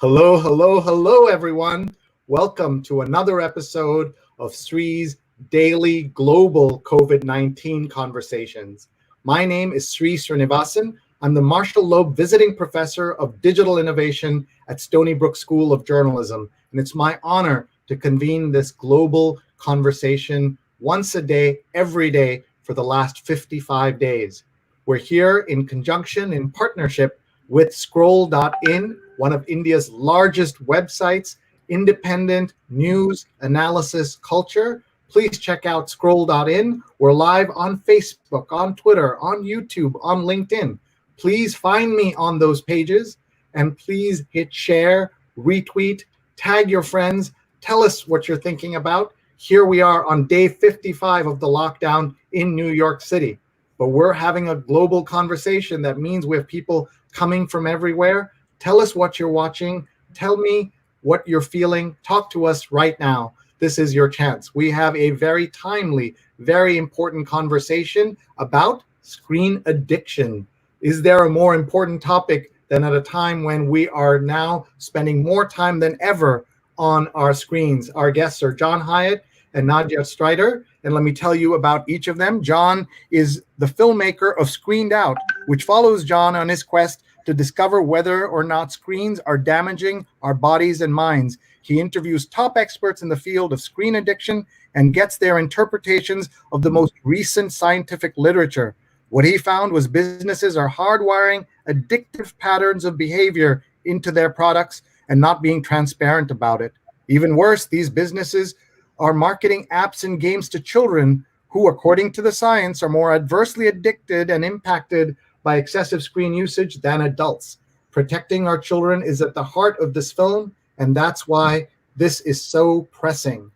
Hello, hello, hello, everyone. Welcome to another episode of Sree's Daily Global COVID-19 Conversations. My name is Sree Srinivasan. I'm the Marshall Loeb Visiting Professor of Digital Innovation at Stony Brook School of Journalism, and it's my honor to convene this global conversation once a day, every day, for the last 55 days. We're here in conjunction, in partnership with Scroll.in, one of India's largest websites, independent news, analysis, culture. Please check out Scroll.in. We're live on Facebook, on Twitter, on YouTube, on LinkedIn. Please find me on those pages and please hit share, retweet, tag your friends, tell us what you're thinking about. Here we are on day 55 of the lockdown in New York City. But we're having a global conversation. That means we have people coming from everywhere. Tell us what you're watching. Tell me what you're feeling. Talk to us right now. This is your chance. We have a very timely, very important conversation about screen addiction. Is there a more important topic than at a time when we are now spending more time than ever on our screens? Our guests are Jon Hyatt and Nadja Streiter. And let me tell you about each of them. Jon is the filmmaker of Screened Out, which follows Jon on his quest to discover whether or not screens are damaging our bodies and minds. He interviews top experts in the field of screen addiction and gets their interpretations of the most recent scientific literature. What he found was businesses are hardwiring addictive patterns of behavior into their products and not being transparent about it. Even worse, these businesses are marketing apps and games to children who, according to the science, are more adversely addicted and impacted by excessive screen usage than adults. Protecting our children is at the heart of this film, and that's why this is so pressing.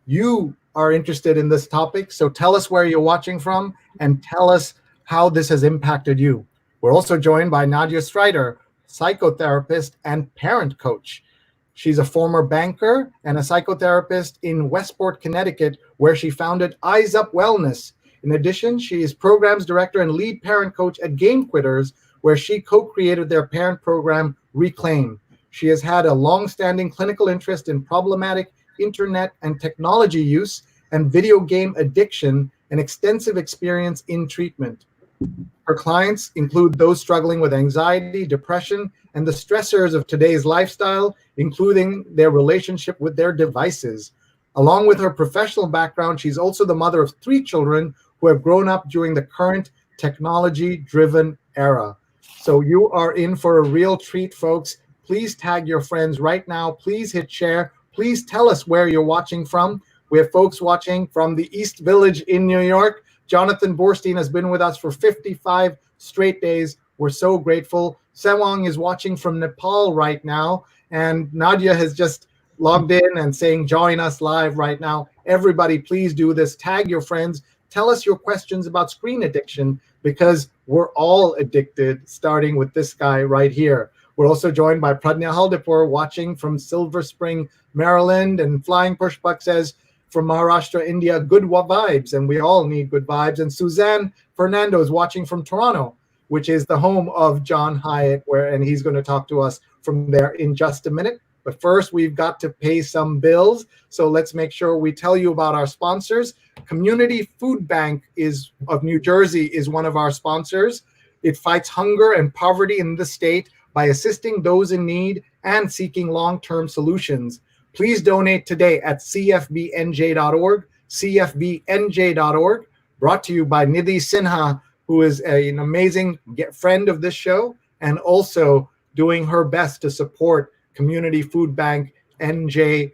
You are interested in this topic, so tell us where you're watching from and tell us how this has impacted you. We're also joined by Nadja Streiter, psychotherapist and parent coach. She's a former banker and a psychotherapist in Westport, Connecticut, where she founded Eyes Up Wellness. In addition, she is programs director and lead parent coach at Game Quitters, where she co-created their parent program, Reclaim. She has had a long-standing clinical interest in problematic internet and technology use and video game addiction and extensive experience in treatment. Her clients include those struggling with anxiety, depression, and the stressors of today's lifestyle, including their relationship with their devices. Along with her professional background, she's also the mother of 3 children who have grown up during the current technology-driven era. So you are in for a real treat, folks. Please tag your friends right now. Please hit share. Please tell us where you're watching from. We have folks watching from the East Village in New York. Jonathan Borstein has been with us for 55 straight days. We're so grateful. Sewang is watching from Nepal right now. And Nadja has just logged in and saying, join us live right now. Everybody, please do this. Tag your friends. Tell us your questions about screen addiction, because we're all addicted, starting with this guy right here. We're also joined by Pradnya Haldipur, watching from Silver Spring, Maryland. And Flying Pushpak says, from Maharashtra, India, good vibes, and we all need good vibes. And Suzanne Fernando is watching from Toronto, which is the home of Jon Hyatt, and he's going to talk to us from there in just a minute. But first, we've got to pay some bills, so let's make sure we tell you about our sponsors. Community Food Bank of New Jersey is one of our sponsors. It fights hunger and poverty in the state by assisting those in need and seeking long-term solutions. Please donate today at cfbnj.org, cfbnj.org, brought to you by Nidhi Sinha, who is an amazing friend of this show and also doing her best to support Community Food Bank NJ.org,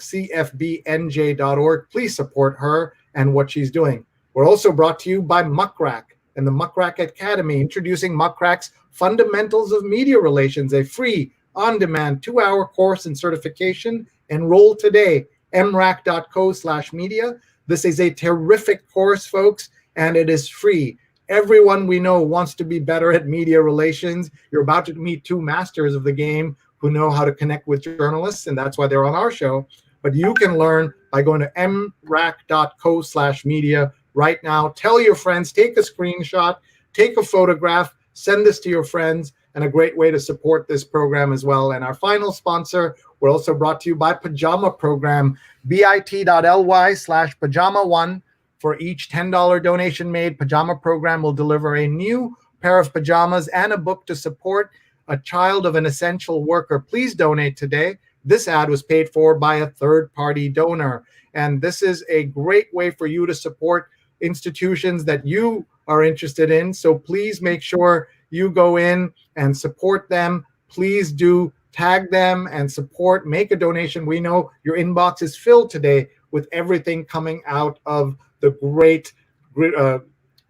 cfbnj.org. Please support her and what she's doing. We're also brought to you by Muckrack and the Muckrack Academy, introducing Muckrack's Fundamentals of Media Relations, a free on-demand 2-hour course and certification. Enroll today, mrac.co/media. This is a terrific course, folks, and it is free. Everyone we know wants to be better at media relations. You're about to meet 2 masters of the game who know how to connect with journalists, and that's why they're on our show. But you can learn by going to mrac.co/media right now. Tell your friends, take a screenshot, take a photograph, send this to your friends, and a great way to support this program as well. And our final sponsor, we're also brought to you by Pajama Program, bit.ly/pajama1. For each $10 donation made, Pajama Program will deliver a new pair of pajamas and a book to support a child of an essential worker. Please donate today. This ad was paid for by a third-party donor. And this is a great way for you to support institutions that you are interested in. So please make sure you go in and support them. Please do tag them and support, make a donation. We know your inbox is filled today with everything coming out of the great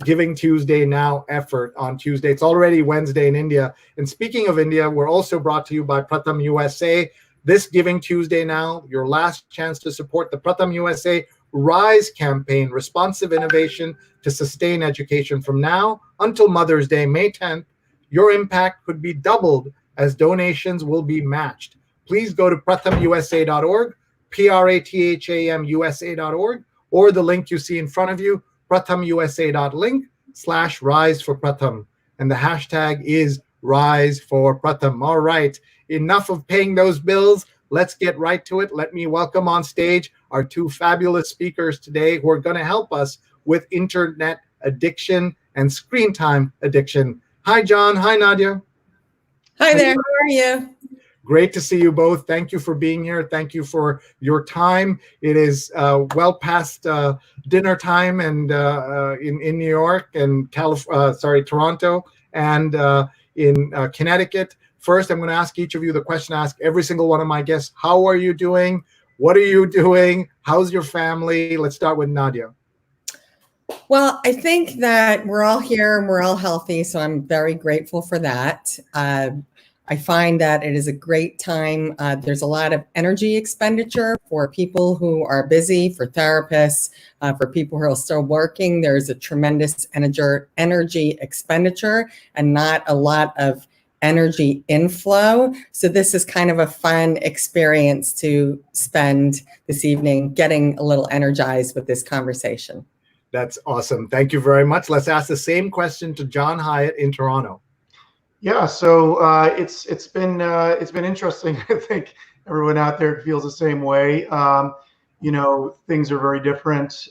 Giving Tuesday Now effort on Tuesday. It's already Wednesday in India. And speaking of India, we're also brought to you by Pratham USA. This Giving Tuesday Now, your last chance to support the Pratham USA RISE campaign, responsive innovation to sustain education. From now until Mother's Day, May 10th, your impact could be doubled as donations will be matched. Please go to prathamusa.org, prathamusa.org, or the link you see in front of you, prathamusa.link/rise for Pratham. And the hashtag is Rise for Pratham. All right, enough of paying those bills. Let's get right to it. Let me welcome on stage our two fabulous speakers today who are going to help us with internet addiction and screen time addiction. Hi, Jon. Hi, Nadja. Hi there. How are you? Great to see you both. Thank you for being here. Thank you for your time. It is well past dinner time and in New York and Toronto and in Connecticut. First, I'm going to ask each of you the question I ask every single one of my guests. How are you doing? What are you doing? How's your family? Let's start with Nadja. Well, I think that we're all here and we're all healthy, so I'm very grateful for that. I find that it is a great time. There's a lot of energy expenditure for people who are busy, for therapists, for people who are still working. There's a tremendous energy expenditure and not a lot of energy inflow. So this is kind of a fun experience to spend this evening getting a little energized with this conversation. That's awesome. Thank you very much. Let's ask the same question to Jon Hyatt in Toronto. Yeah, so it's been interesting. I think everyone out there feels the same way. Things are very different.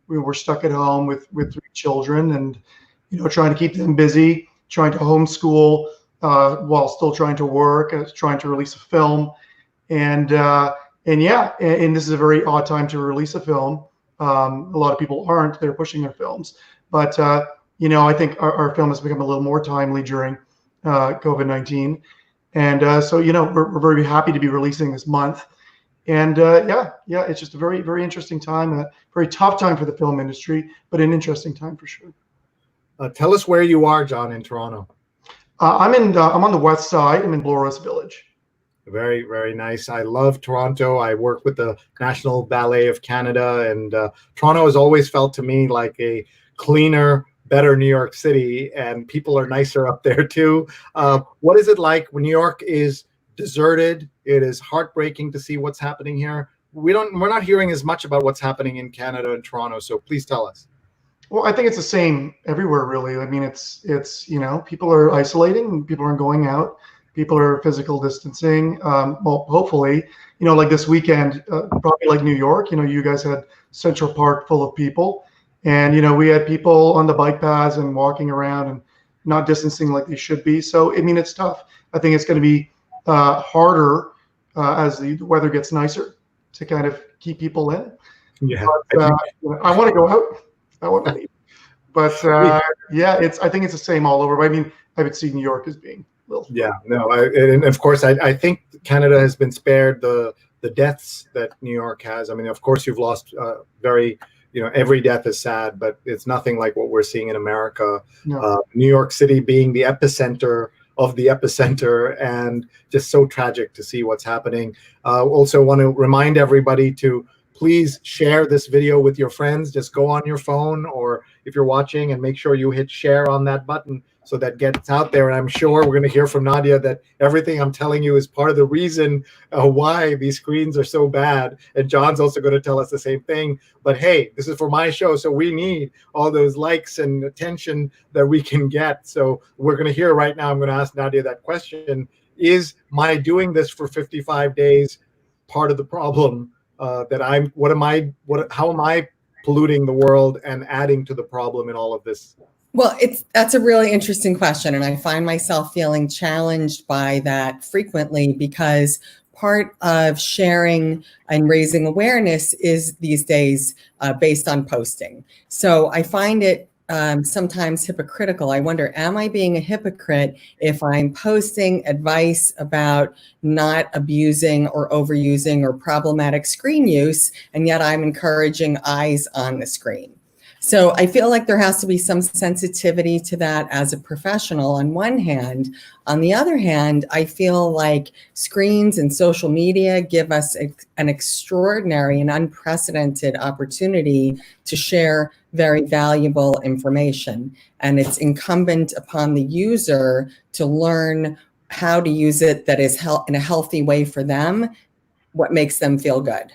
We were stuck at home with 3 children, and trying to keep them busy, trying to homeschool while still trying to work, trying to release a film, and this is a very odd time to release a film. A lot of people aren't; they're pushing their films, but I think our film has become a little more timely during COVID-19, and so we're very happy to be releasing this month. And it's just a very, very interesting time, a very tough time for the film industry, but an interesting time for sure. Tell us where you are, Jon, in Toronto. I'm on the west side. I'm in Bloros Village. Very, very nice. I love Toronto. I work with the National Ballet of Canada, and Toronto has always felt to me like a cleaner, better New York City, and people are nicer up there too. What is it like when New York is deserted? It is heartbreaking to see what's happening here. We're not hearing as much about what's happening in Canada and Toronto, so please tell us. Well, I think it's the same everywhere, really. I mean, it's people are isolating, people aren't going out, people are physical distancing. Well, hopefully, like this weekend, probably like New York, you guys had Central Park full of people, and we had people on the bike paths and walking around and not distancing like they should be. So I mean, it's tough. I think it's going to be harder as the weather gets nicer to kind of keep people in. Yeah, but, I want to go out. I want to leave. But I think it's the same all over. I mean, I would see New York as being a little. Yeah, no, and of course, I think Canada has been spared the deaths that New York has. I mean, of course, you've lost every death is sad, but it's nothing like what we're seeing in America. No. New York City being the epicenter of the epicenter, and just so tragic to see what's happening. Also want to remind everybody to please share this video with your friends. Just go on your phone, or if you're watching, and make sure you hit share on that button so that gets out there. And I'm sure we're going to hear from Nadja that everything I'm telling you is part of the reason why these screens are so bad. And Jon's also going to tell us the same thing. But hey, this is for my show, so we need all those likes and attention that we can get. So we're going to hear right now, I'm going to ask Nadja that question. Is my doing this for 55 days part of the problem? How am I polluting the world and adding to the problem in all of this? Well, that's a really interesting question. And I find myself feeling challenged by that frequently, because part of sharing and raising awareness is these days based on posting. So I find it sometimes hypocritical. I wonder, am I being a hypocrite if I'm posting advice about not abusing or overusing or problematic screen use, and yet I'm encouraging eyes on the screen? So I feel like there has to be some sensitivity to that as a professional on one hand. On the other hand, I feel like screens and social media give us an extraordinary and unprecedented opportunity to share very valuable information. And it's incumbent upon the user to learn how to use it that is in a healthy way for them, what makes them feel good.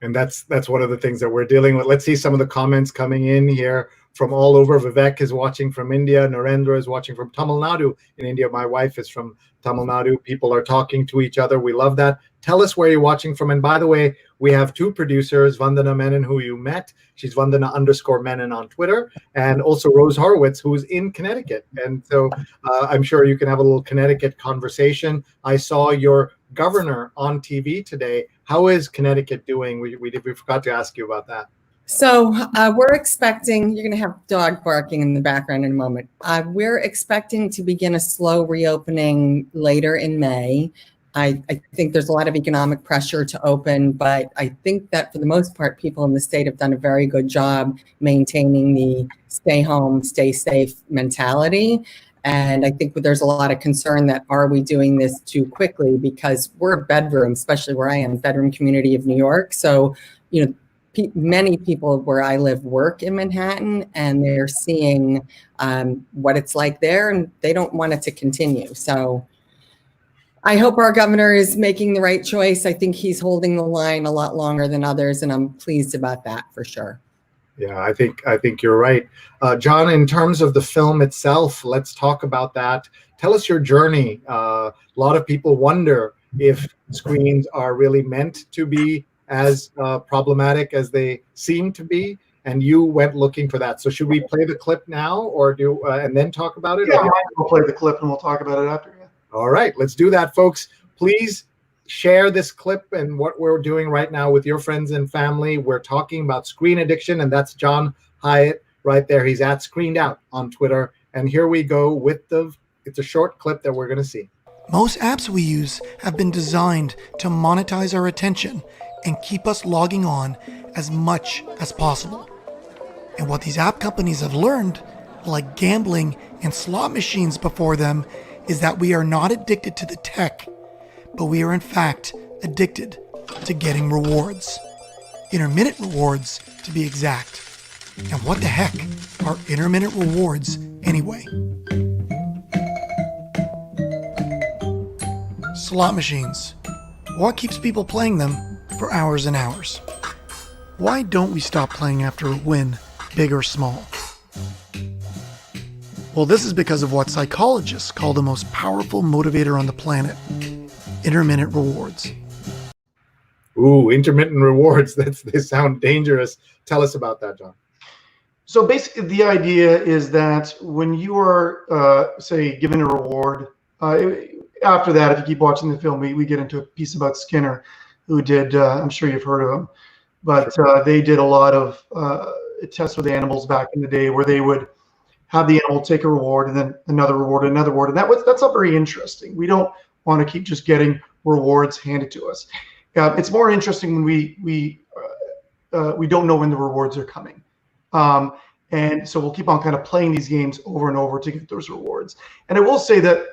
And that's one of the things that we're dealing with. Let's see some of the comments coming in here from all over. Vivek is watching from India. Narendra is watching from Tamil Nadu in India. My wife is from Tamil Nadu. People are talking to each other. We love that. Tell us where you're watching from. And by the way, we have two producers, Vandana Menon, who you met. She's Vandana_Menon on Twitter. And also Rose Horowitz, who's in Connecticut. And so I'm sure you can have a little Connecticut conversation. I saw your governor on TV today. How is Connecticut doing? We forgot to ask you about that. So we're expecting, you're going to have dog barking in the background in a moment. We're expecting to begin a slow reopening later in May. I think there's a lot of economic pressure to open, but I think that for the most part, people in the state have done a very good job maintaining the stay home, stay safe mentality. And I think there's a lot of concern that, are we doing this too quickly? Because we're a bedroom, especially where I am, bedroom community of New York. So, you know, many people where I live work in Manhattan, and they're seeing what it's like there, and they don't want it to continue. So I hope our governor is making the right choice. I think he's holding the line a lot longer than others, and I'm pleased about that for sure. Yeah, I think you're right. Jon, in terms of the film itself, let's talk about that. Tell us your journey. A lot of people wonder if screens are really meant to be as problematic as they seem to be, and you went looking for that. So should we play the clip now, or and then talk about it? Yeah, we'll play the clip and we'll talk about it after. Yeah. All right, let's do that, folks. Please share this clip and what we're doing right now with your friends and family. We're talking about screen addiction, and that's Jon Hyatt right there. He's at Screened Out on Twitter. And here we go with it's a short clip that we're going to see. Most apps we use have been designed to monetize our attention and keep us logging on as much as possible. And what these app companies have learned, like gambling and slot machines before them, is that we are not addicted to the tech, but we are in fact addicted to getting rewards. Intermittent rewards, to be exact. And what the heck are intermittent rewards anyway? Slot machines. What keeps people playing them for hours and hours? Why don't we stop playing after a win, big or small? Well, this is because of what psychologists call the most powerful motivator on the planet: intermittent rewards. Ooh, intermittent rewards. They sound dangerous. Tell us about that, Jon. So basically, the idea is that when you are, say, given a reward, after that, if you keep watching the film, we get into a piece about Skinner, who did, I'm sure you've heard of him, but they did a lot of tests with animals back in the day where they would have the animal take a reward and then another reward, and that's not very interesting. We don't want to keep just getting rewards handed to us. It's more interesting when we don't know when the rewards are coming. And so we'll keep on kind of playing these games over and over to get those rewards. And I will say that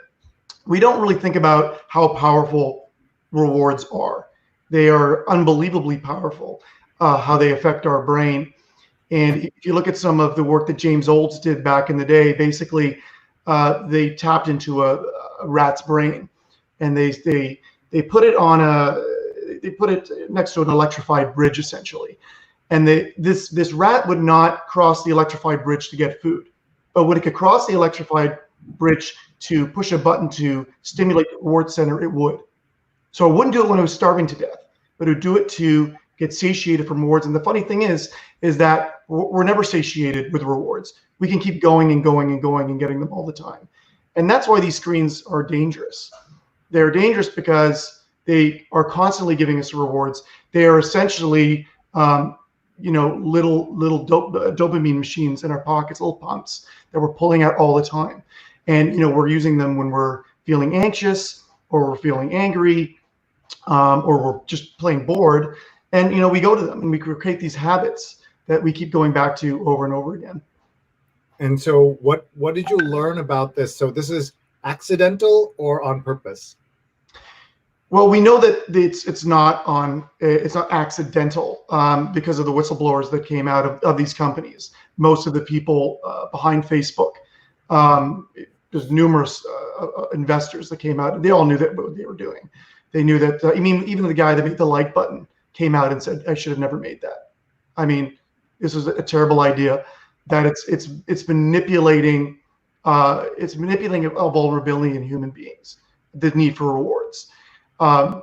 we don't really think about how powerful rewards are. They are unbelievably powerful, how they affect our brain. And if you look at some of the work that James Olds did back in the day, basically they tapped into a rat's brain, and they put it on they put it next to an electrified bridge essentially, and this rat would not cross the electrified bridge to get food, but when it could cross the electrified bridge to push a button to stimulate the reward center, it would. So it wouldn't do it when it was starving to death, but it would do it to get satiated from rewards. And the funny thing is that we're never satiated with rewards. We can keep going and going and going and getting them all the time. And that's why these screens are dangerous. They're dangerous because they are constantly giving us rewards. They are essentially, little dopamine machines in our pockets, little pumps that we're pulling out all the time. And, we're using them when we're feeling anxious or we're feeling angry, or we're just plain bored. And, we go to them and we create these habits that we keep going back to over and over again. And so what did you learn about this? So this is accidental or on purpose? Well, we know that it's not accidental because of the whistleblowers that came out of these companies. Most of the people behind Facebook, there's numerous investors that came out. They all knew that what they were doing. They knew that. Even the guy that made the like button came out and said, "I should have never made that." This was a terrible idea. That it's manipulating a vulnerability in human beings, the need for rewards.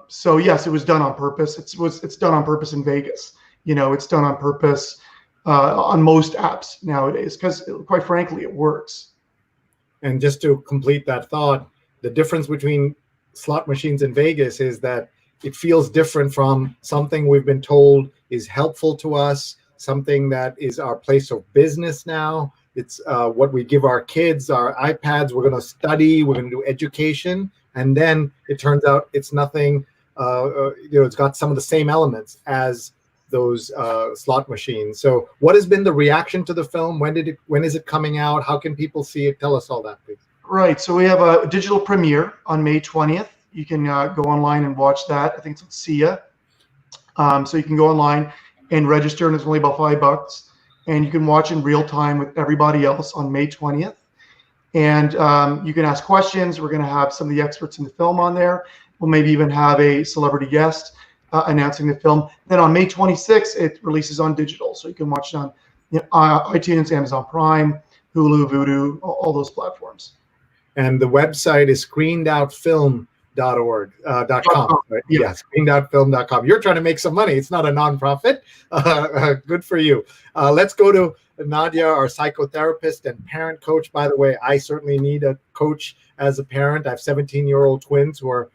So yes, it was done on purpose. It's done on purpose in Vegas. It's done on purpose on most apps nowadays because, quite frankly, it works. And just to complete that thought, the difference between slot machines in Vegas is that it feels different from something we've been told is helpful to us, something that is our place of business now. It's what we give our kids, our iPads. We're going to study, we're going to do education. And then it turns out it's nothing, it's got some of the same elements as those slot machines. So what has been the reaction to the film? When is it coming out? How can people see it? Tell us all that, please. Right. So we have a digital premiere on May 20th. You can go online and watch that. I think it's on SIA. So you can go online and register, and it's only about $5. And you can watch in real time with everybody else on May 20th. And you can ask questions. We're going to have some of the experts in the film on there. We'll maybe even have a celebrity guest announcing the film. Then on May 26th, it releases on digital. So you can watch it on iTunes, Amazon Prime, Hulu, Vudu, all those platforms. And the website is screenedoutfilm.com. Right? Yeah, screenedoutfilm.com. You're trying to make some money. It's not a nonprofit. Good for you. Let's go to Nadja, our psychotherapist and parent coach. By the way, I certainly need a coach as a parent. I have 17-year-old twins who are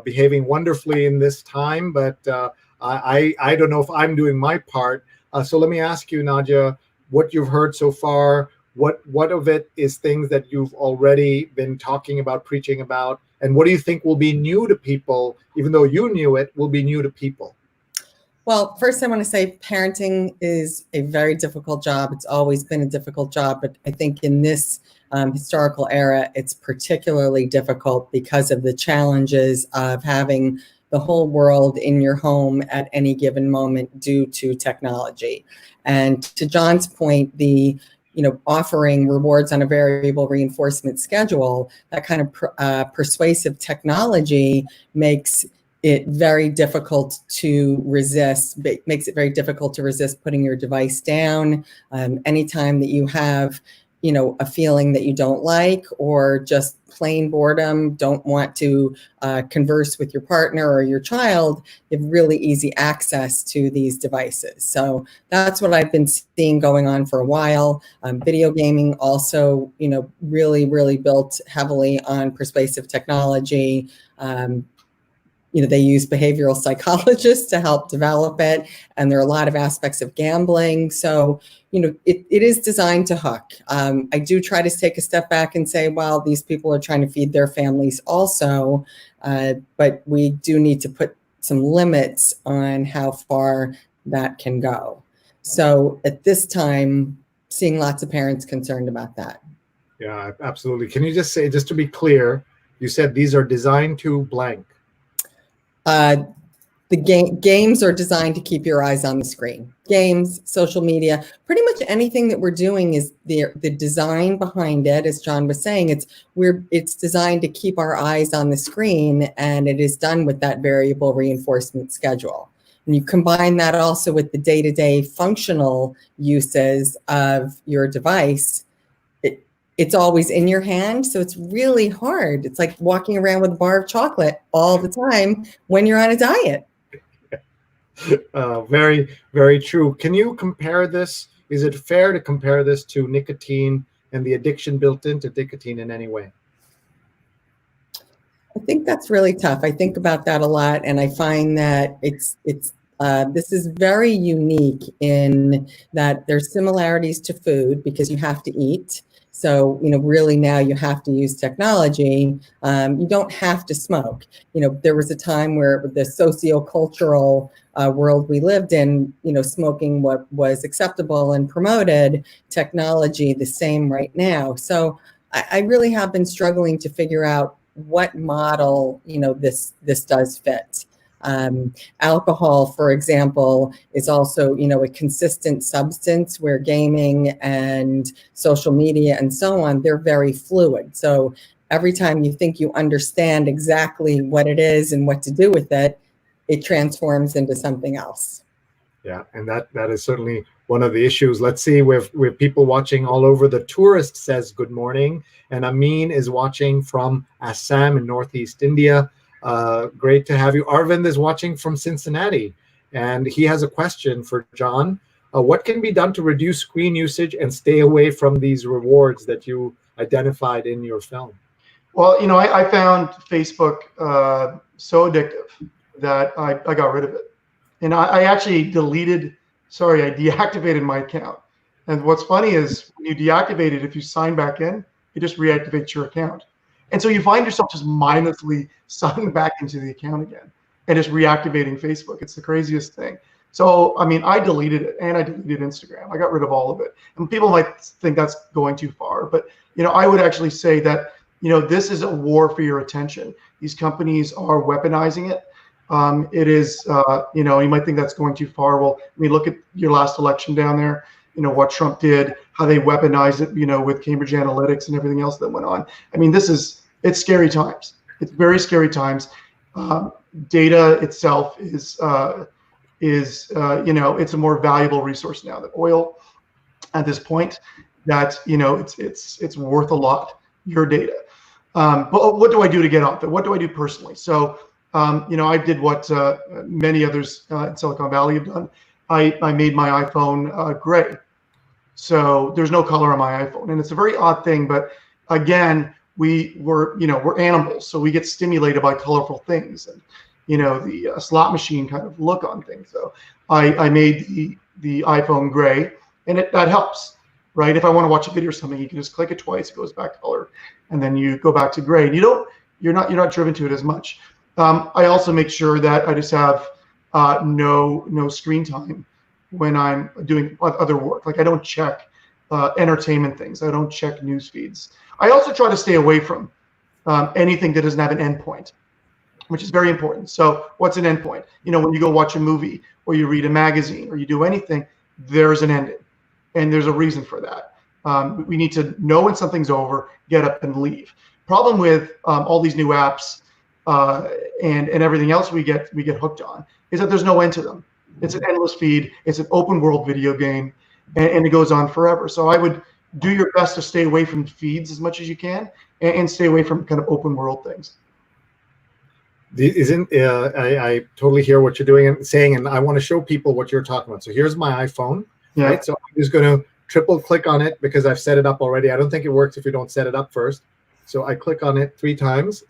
behaving wonderfully in this time, but I don't know if I'm doing my part. So let me ask you, Nadja, what you've heard so far. What of it is things that you've already been talking about, preaching about, and what do you think will be new to people, even though you knew it, will be new to people? Well, first I want to say parenting is a very difficult job. It's always been a difficult job, but I think in this historical era, it's particularly difficult because of the challenges of having the whole world in your home at any given moment due to technology. And to Jon's point, the offering rewards on a variable reinforcement schedule, that kind of persuasive technology makes it very difficult to resist, makes it very difficult to resist putting your device down. Anytime that you have, a feeling that you don't like, or just plain boredom, don't want to converse with your partner or your child, you have really easy access to these devices. So that's what I've been seeing going on for a while. Video gaming also, really, really built heavily on persuasive technology. They use behavioral psychologists to help develop it. And there are a lot of aspects of gambling. So, it is designed to hook. I do try to take a step back and say, well, these people are trying to feed their families also. But we do need to put some limits on how far that can go. So at this time, seeing lots of parents concerned about that. Yeah, absolutely. Can you just say, just to be clear, you said these are designed to blank? the games are designed to keep your eyes on the screen. Games, social media, pretty much anything that we're doing is the design behind it. As Jon was saying, it's designed to keep our eyes on the screen, and it is done with that variable reinforcement schedule. And you combine that also with the day-to-day functional uses of your device. It's always in your hand, so it's really hard. It's like walking around with a bar of chocolate all the time when you're on a diet. Very, very true. Can you compare this? Is it fair to compare this to nicotine and the addiction built into nicotine in any way? I think that's really tough. I think about that a lot, and I find that this is very unique in that there's similarities to food because you have to eat. So, really now you have to use technology. You don't have to smoke. There was a time where the sociocultural world we lived in, smoking what was acceptable and promoted, technology the same right now. So I really have been struggling to figure out what model, this does fit. Alcohol, for example, is also, a consistent substance where gaming and social media and so on, they're very fluid. So every time you think you understand exactly what it is and what to do with it, it transforms into something else. Yeah, and that is certainly one of the issues. Let's see, we have people watching all over. The Tourist says good morning, and Amin is watching from Assam in Northeast India. Great to have you. Arvind is watching from Cincinnati, and he has a question for Jon. What can be done to reduce screen usage and stay away from these rewards that you identified in your film? Well, I found Facebook so addictive that I got rid of it. And I actually deactivated my account. And what's funny is when you deactivate it, if you sign back in, it just reactivates your account. And so you find yourself just mindlessly signing back into the account again and just reactivating Facebook. It's the craziest thing. So, I deleted it, and I deleted Instagram. I got rid of all of it. And people might think that's going too far, but, I would actually say that, this is a war for your attention. These companies are weaponizing it. It is, you might think that's going too far. Well, look at your last election down there. What Trump did, how they weaponized it, with Cambridge Analytics and everything else that went on. It's scary times. It's very scary times. Data itself is it's a more valuable resource now than oil at this point. That it's worth a lot, your data. But what do I do to get off it? What do I do personally? So I did what many others in Silicon Valley have done. I made my iPhone gray. So there's no color on my iPhone. And it's a very odd thing, but again, we're animals. So we get stimulated by colorful things and, the slot machine kind of look on things. So I made the iPhone gray, and that helps, right? If I want to watch a video or something, you can just click it twice, it goes back to color, and then you go back to gray. And you're not driven to it as much. I also make sure that I just have no screen time when I'm doing other work. Like I don't check entertainment things. I don't check news feeds. I also try to stay away from anything that doesn't have an endpoint, which is very important. So what's an endpoint? When you go watch a movie or you read a magazine or you do anything, there's an ending, and there's a reason for that. We need to know when something's over, get up and leave. Problem with all these new apps and everything else we get hooked on is that there's no end to them. It's an endless feed. It's an open world video game, and it goes on forever. So I would do your best to stay away from feeds as much as you can, and stay away from kind of open world things. I totally hear what you're doing and saying, and I want to show people what you're talking about. So here's my iPhone, right? So I'm just going to triple click on it because I've set it up already. I don't think it works if you don't set it up first. So I click on it 3 times,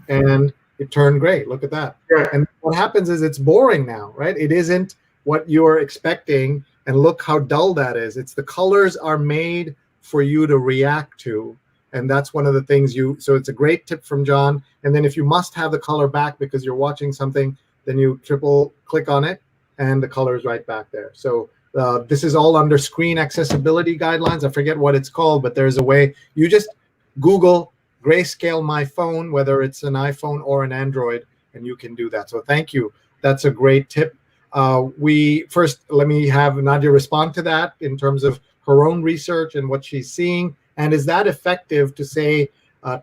and it turned gray. Look at that. Yeah. And what happens is it's boring now, right? It isn't what you're expecting, and look how dull that is. It's the colors are made for you to react to. And that's one of the things so it's a great tip from Jon. And then if you must have the color back because you're watching something, then you triple click on it and the color is right back there. So this is all under screen accessibility guidelines. I forget what it's called, but there's a way. You just Google grayscale my phone, whether it's an iPhone or an Android, and you can do that. So thank you. That's a great tip. Let me have Nadja respond to that in terms of her own research and what she's seeing. And is that effective to say,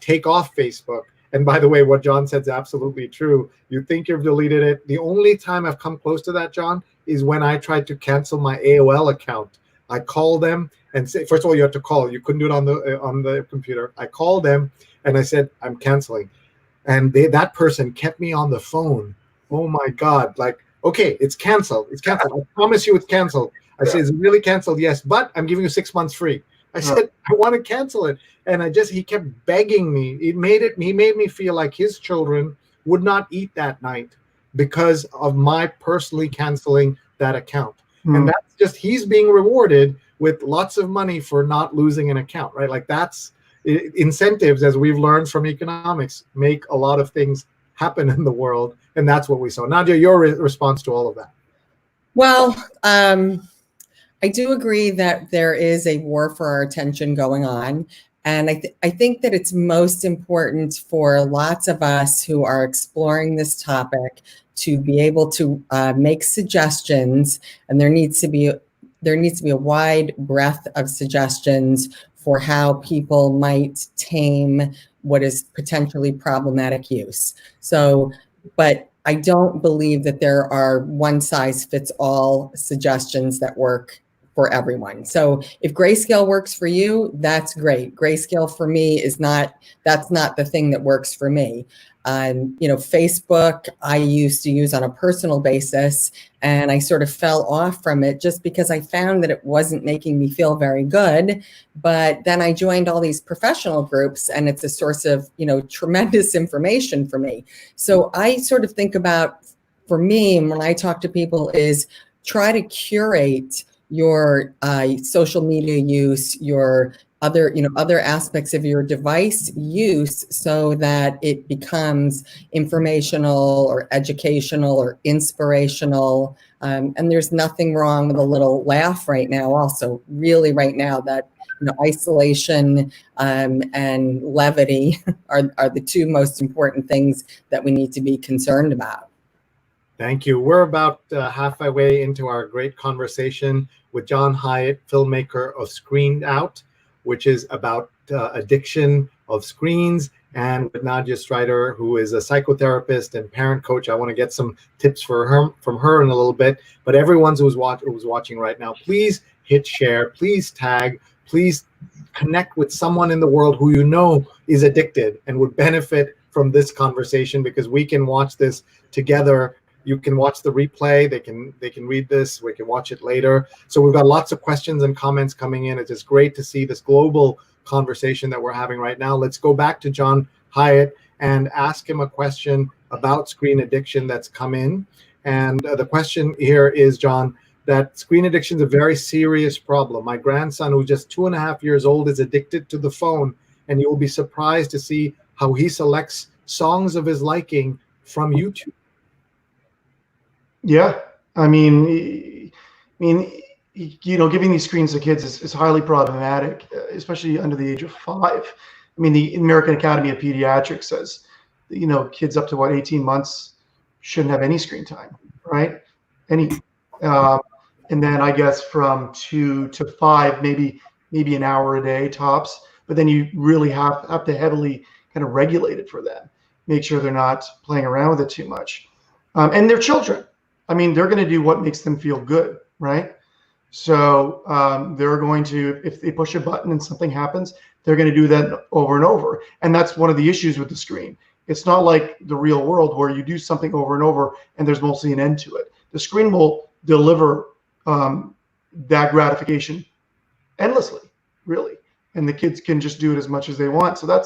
take off Facebook? And by the way, what Jon said is absolutely true. You think you've deleted it. The only time I've come close to that, Jon, is when I tried to cancel my AOL account. I called them and say, first of all, you have to call. You couldn't do it on the computer. I called them and I said, I'm canceling. And that person kept me on the phone. Oh my God. Like, okay, it's canceled. It's canceled. I promise you it's canceled. I said, is it really canceled? Yes, but I'm giving you 6 months free. I said, I want to cancel it. And he kept begging me. He made me feel like his children would not eat that night because of my personally canceling that account. And that's just, he's being rewarded with lots of money for not losing an account, right? Like that's incentives, as we've learned from economics, make a lot of things happen in the world. And that's what we saw. Nadja, your response to all of that. Well, I do agree that there is a war for our attention going on. And I think that it's most important for lots of us who are exploring this topic to be able to make suggestions. And there needs to be a wide breadth of suggestions for how people might tame what is potentially problematic use. So, but I don't believe that there are one size fits all suggestions that work for everyone. So if grayscale works for you, that's great. Grayscale for me that's not the thing that works for me. Facebook, I used to use on a personal basis, and I sort of fell off from it just because I found that it wasn't making me feel very good. But then I joined all these professional groups, and it's a source of, tremendous information for me. So I sort of think about, for me, when I talk to people, is try to curate your social media use, your other aspects of your device use, so that it becomes informational or educational or inspirational. And there's nothing wrong with a little laugh right now. Also, really right now, that isolation and levity are the two most important things that we need to be concerned about. Thank you. We're about halfway into our great conversation with Jon Hyatt, filmmaker of Screened Out, which is about addiction of screens, and with Nadja Streiter, who is a psychotherapist and parent coach. I want to get some tips from her in a little bit. But everyone who's watching right now, please hit share, please tag, please connect with someone in the world who you know is addicted and would benefit from this conversation, because we can watch this together. You can watch the replay. They can read this. We can watch it later. So we've got lots of questions and comments coming in. It's just great to see this global conversation that we're having right now. Let's go back to Jon Hyatt and ask him a question about screen addiction that's come in. And the question here is, Jon, that screen addiction is a very serious problem. My grandson, who's just 2.5 years old, is addicted to the phone, and you'll be surprised to see how he selects songs of his liking from YouTube. Yeah, I mean, giving these screens to kids is highly problematic, especially under the age of 5. I mean, the American Academy of Pediatrics says, kids up to 18 months shouldn't have any screen time, right? And then I guess from 2 to 5, maybe an hour a day tops. But then you really have to heavily kind of regulate it for them, make sure they're not playing around with it too much. And they're children. I mean, they're going to do what makes them feel good, right? So they're going to, if they push a button and something happens, they're going to do that over and over. And that's one of the issues with the screen. It's not like the real world where you do something over and over and there's mostly an end to it. The screen will deliver that gratification endlessly, really. And the kids can just do it as much as they want. So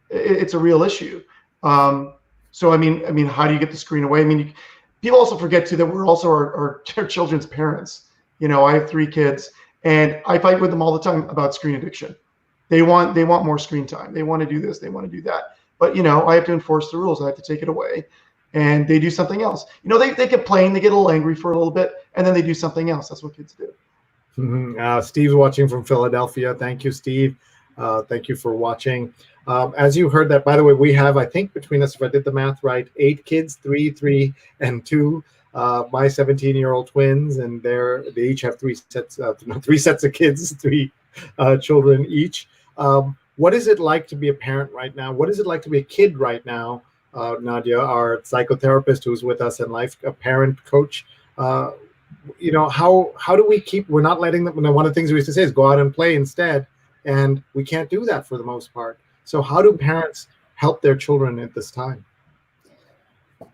it's a real issue. So I mean, how do you get the screen away? I mean, people also forget too that we're also our children's parents. I have 3 kids, and I fight with them all the time about screen addiction. They want more screen time. They want to do this. They want to do that. But I have to enforce the rules. I have to take it away, and they do something else. They complain. They get a little angry for a little bit, and then they do something else. That's what kids do. Steve's watching from Philadelphia. Thank you, Steve. Thank you for watching. As you heard that, by the way, we have, I think between us, if I did the math right, 8 kids, 3, and 2. My 17-year-old twins, and they each have 3 sets of kids, 3 children each. What is it like to be a parent right now? What is it like to be a kid right now? Nadja, our psychotherapist who's with us in life, a parent coach, how do we keep, we're not letting them, one of the things we used to say is go out and play instead, and we can't do that for the most part. So how do parents help their children at this time?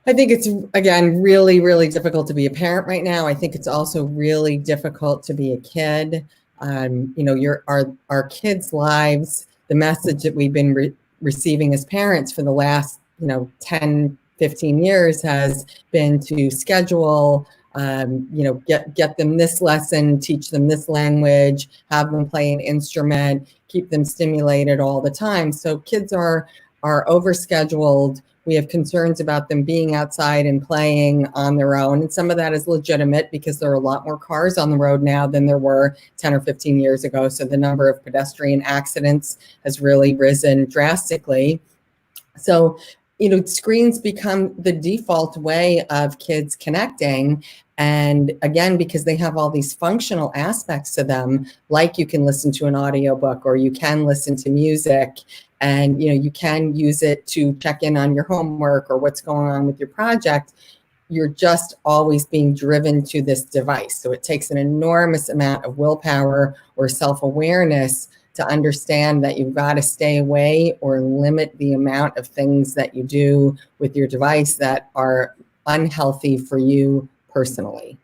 I think it's, again, really, really difficult to be a parent right now. I think it's also really difficult to be a kid. Our kids' lives, the message that we've been receiving as parents for the last, 10, 15 years has been to schedule, get them this lesson, teach them this language, have them play an instrument, keep them stimulated all the time. So kids are overscheduled. We have concerns about them being outside and playing on their own. And some of that is legitimate because there are a lot more cars on the road now than there were 10 or 15 years ago. So the number of pedestrian accidents has really risen drastically. So, screens become the default way of kids connecting. And again, because they have all these functional aspects to them, like you can listen to an audiobook or you can listen to music, and you can use it to check in on your homework or what's going on with your project. You're just always being driven to this device. So it takes an enormous amount of willpower or self-awareness to understand that you've got to stay away or limit the amount of things that you do with your device that are unhealthy for you personally.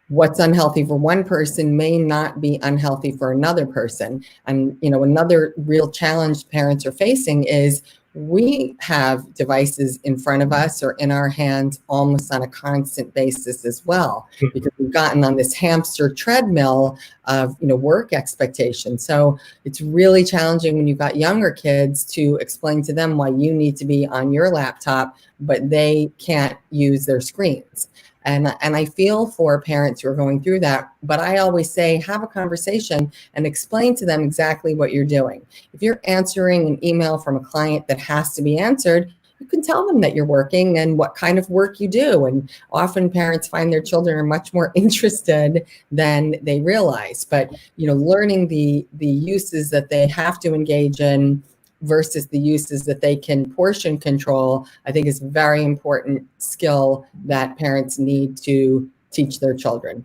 What's unhealthy for one person may not be unhealthy for another person. And, another real challenge parents are facing is we have devices in front of us or in our hands almost on a constant basis as well, because we've gotten on this hamster treadmill of, work expectations. So it's really challenging when you've got younger kids to explain to them why you need to be on your laptop, but they can't use their screens. And I feel for parents who are going through that, but I always say, have a conversation and explain to them exactly what you're doing. If you're answering an email from a client that has to be answered, you can tell them that you're working and what kind of work you do. And often parents find their children are much more interested than they realize. But, learning the uses that they have to engage in versus the uses that they can portion control, I think is a very important skill that parents need to teach their children.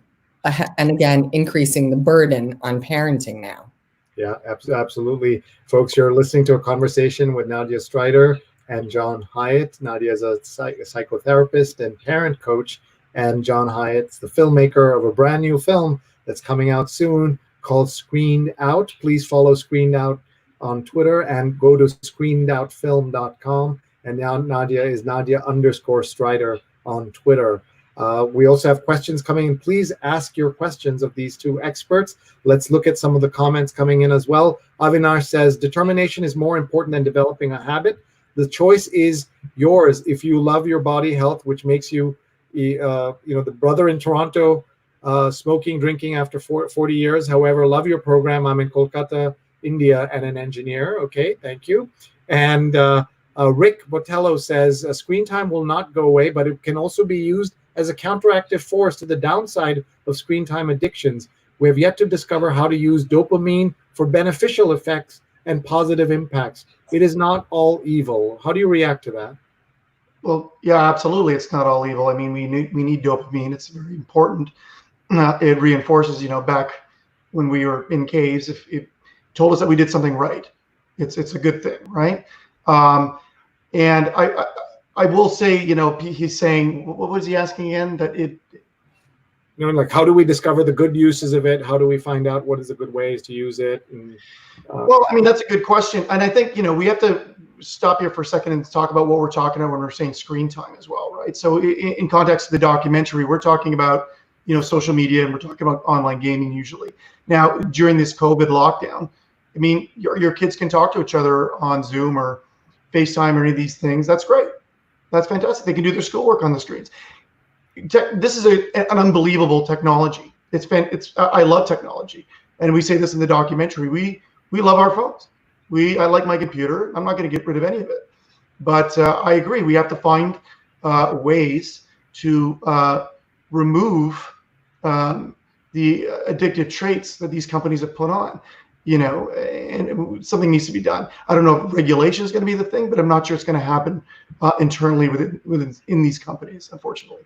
And again, increasing the burden on parenting now. Yeah, absolutely. Folks, you're listening to a conversation with Nadja Streiter and Jon Hyatt. Nadja is a psychotherapist and parent coach, and Jon Hyatt's the filmmaker of a brand new film that's coming out soon called Screened Out. Please follow Screened Out on Twitter and go to screenedoutfilm.com. And now Nadja is Nadja_Streiter on Twitter. We also have questions coming in. Please ask your questions of these two experts. Let's look at some of the comments coming in as well. Avinash says, determination is more important than developing a habit. The choice is yours. If you love your body health, which makes you, the brother in Toronto, smoking, drinking after 40 years. However, love your program. I'm in Kolkata, India, and an engineer. Okay, thank you. And Rick Botello says, screen time will not go away, but it can also be used as a counteractive force to the downside of screen time addictions. We have yet to discover how to use dopamine for beneficial effects and positive impacts. It is not all evil. How do you react to that? Well, yeah, absolutely. It's not all evil. I mean, we need dopamine. It's very important. It reinforces, back when we were in caves, if it told us that we did something right, it's a good thing, right? And I will say, he's saying, what was he asking again? That it, like, how do we discover the good uses of it? How do we find out what is the good ways to use it? And, well, I mean, that's a good question. And I think, we have to stop here for a second and talk about what we're talking about when we're saying screen time as well, right? So in context of the documentary, we're talking about, social media, and we're talking about online gaming usually. Now, during this COVID lockdown, I mean, your kids can talk to each other on Zoom or FaceTime or any of these things. That's great. That's fantastic. They can do their schoolwork on the screens. This is an unbelievable technology. I love technology. And we say this in the documentary. we love our phones. I like my computer. I'm not going to get rid of any of it. But I agree. We have to find ways to remove the addictive traits that these companies have put on, and something needs to be done. I don't know if regulation is going to be the thing, but I'm not sure it's going to happen internally within these companies, unfortunately.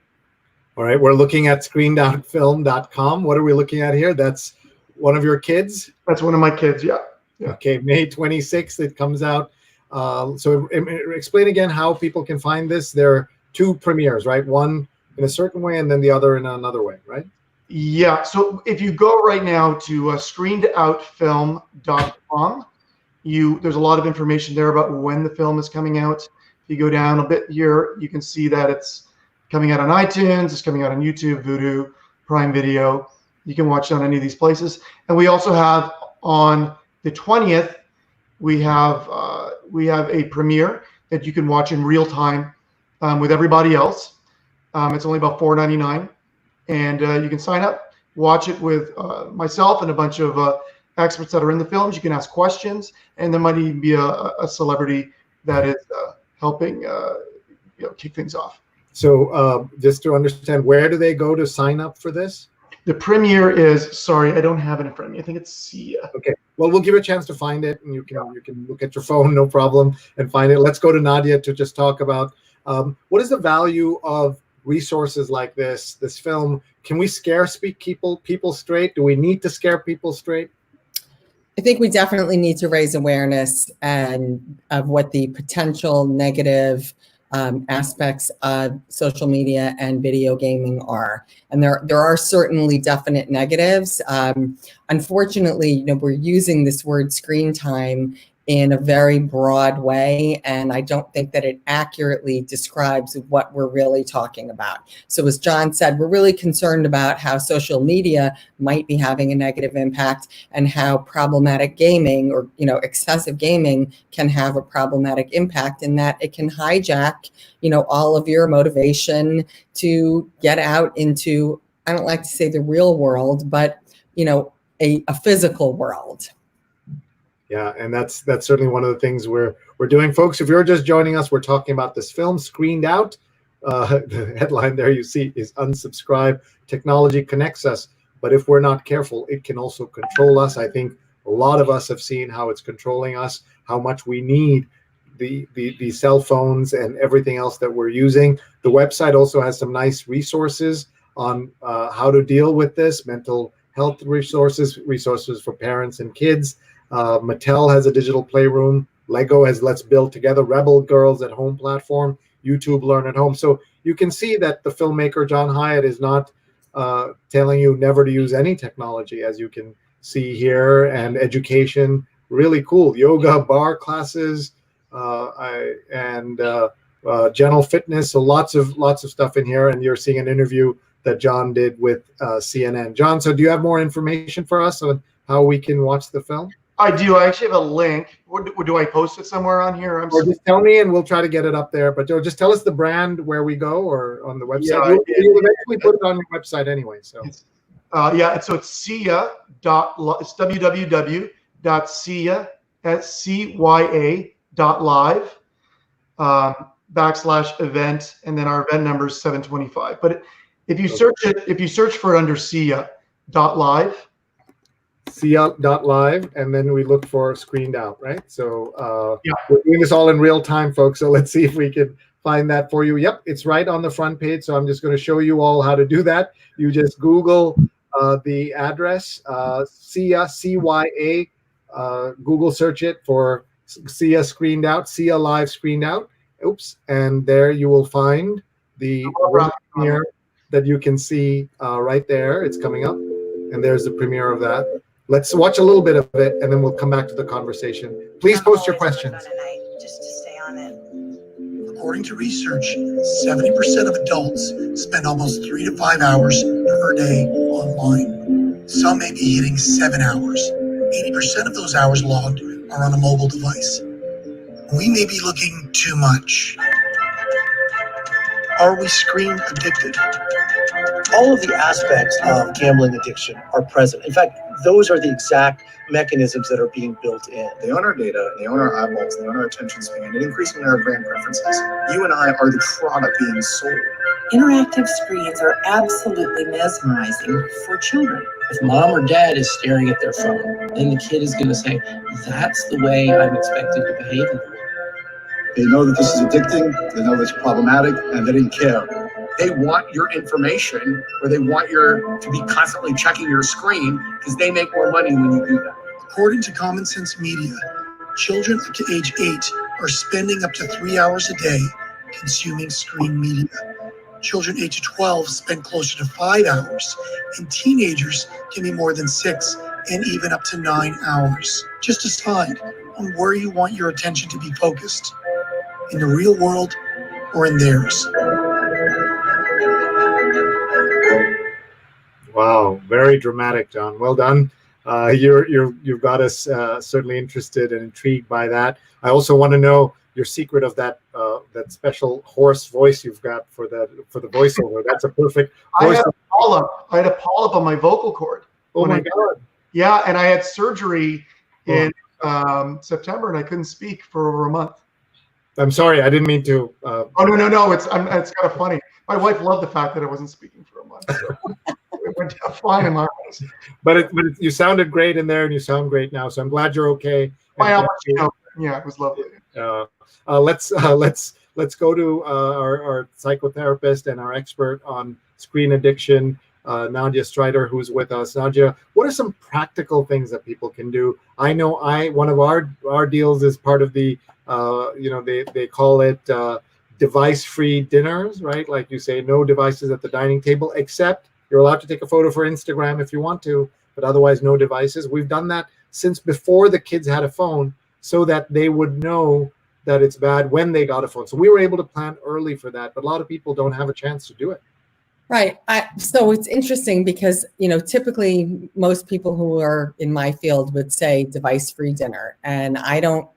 All right, we're looking at screenedoutfilm.com. What are we looking at here? That's one of your kids? That's one of my kids, yeah. Okay, May 26th, it comes out. So explain again how people can find this. There are two premieres, right? One in a certain way and then the other in another way, right? Yeah, so if you go right now to screenedoutfilm.com, there's a lot of information there about when the film is coming out. If you go down a bit here, you can see that it's coming out on iTunes, it's coming out on YouTube, Vudu, Prime Video. You can watch it on any of these places. And we also have on the 20th, we have a premiere that you can watch in real time with everybody else. It's only about $4.99, and you can sign up, watch it with myself and a bunch of experts that are in the films. You can ask questions, and there might even be a celebrity that is helping kick things off. So just to understand, where do they go to sign up for this? The premiere is, sorry, I don't have it in front of me. I think it's Sia. Okay. Well, we'll give you a chance to find it, and you can look at your phone, no problem, and find it. Let's go to Nadja to just talk about what is the value of resources like this film. Can we scare people straight? Do we need to scare people straight? I think we definitely need to raise awareness of what the potential negative aspects of social media and video gaming are. And there are certainly definite negatives. Unfortunately, we're using this word screen time in a very broad way, and I don't think that it accurately describes what we're really talking about. So as Jon said, we're really concerned about how social media might be having a negative impact and how problematic gaming or excessive gaming can have a problematic impact in that it can hijack all of your motivation to get out into, I don't like to say the real world, but a physical world. Yeah, and that's certainly one of the things we're doing, folks. If you're just joining us, we're talking about this film, Screened Out. The headline there you see is "Unsubscribe. Technology connects us, but if we're not careful, it can also control us." I think a lot of us have seen how it's controlling us, how much we need the cell phones and everything else that we're using. The website also has some nice resources on how to deal with this, mental health resources for parents and kids. Mattel has a digital playroom. Lego has Let's Build Together. Rebel Girls at Home platform. YouTube Learn at Home. So you can see that the filmmaker Jon Hyatt is not telling you never to use any technology, as you can see here, and education. Really cool. Yoga, bar classes, and general fitness. So lots of stuff in here. And you're seeing an interview that Jon did with CNN. Jon, so do you have more information for us on how we can watch the film? I do. I actually have a link. Do I post it somewhere on here? Or just tell me and we'll try to get it up there. But just tell us the brand, where we go, or on the website. Yeah, you'll eventually put it on your website anyway. So it's Sia. It's www.sia.live /event, and then our event number is 725. But if you search for it under sia.live. Sia.live, and then we look for Screened Out, right? So we're doing this all in real time, folks. So let's see if we can find that for you. Yep, it's right on the front page. So I'm just going to show you all how to do that. You just Google the address, Sia, CYA. Google search it for Sia Screened Out, Sia Live Screened Out. Oops, and there you will find the premiere that you can see right there. It's coming up, and there's the premiere of that. Let's watch a little bit of it, and then we'll come back to the conversation. Please post your questions. Just to stay on it. According to research, 70% of adults spend almost 3 to 5 hours per day online. Some may be hitting 7 hours. 80% of those hours logged are on a mobile device. We may be looking too much. Are we screen addicted? All of the aspects of gambling addiction are present. In fact, those are the exact mechanisms that are being built in. They own our data, they own our eyeballs, they own our attention span, and increasingly our brand preferences. You and I are the product being sold. Interactive screens are absolutely mesmerizing for children. If mom or dad is staring at their phone, then the kid is going to say, that's the way I'm expected to behave in the world. They know that this is addicting, they know that it's problematic, and they didn't care. They want your information, or they want to be constantly checking your screen because they make more money when you do that. According to Common Sense Media, children up to age 8 are spending up to 3 hours a day consuming screen media. Children 8 to 12 spend closer to 5 hours, and teenagers can be more than 6 and even up to 9 hours. Just decide on where you want your attention to be focused, in the real world or in theirs. Wow, very dramatic, Jon. Well done. You've got us certainly interested and intrigued by that. I also want to know your secret of that special hoarse voice you've got for the voiceover. That's a perfect voice. I had a polyp on my vocal cord. Oh my God. Yeah, and I had surgery in September, and I couldn't speak for over a month. I'm sorry, I didn't mean to. Oh no! It's kind of funny. My wife loved the fact that I wasn't speaking for a month. So it went down fine in my eyes. But you sounded great in there, and you sound great now. So I'm glad you're okay. Yeah, it was lovely. Let's go to our psychotherapist and our expert on screen addiction, Nadja Streiter, who's with us. Nadja, what are some practical things that people can do? I know one of our deals is part of the they call it device-free dinners, right? Like you say, no devices at the dining table, except you're allowed to take a photo for Instagram if you want to, but otherwise no devices. We've done that since before the kids had a phone, so that they would know that it's bad when they got a phone. So we were able to plan early for that, but a lot of people don't have a chance to do it. Right. So it's interesting because, typically most people who are in my field would say device-free dinner. And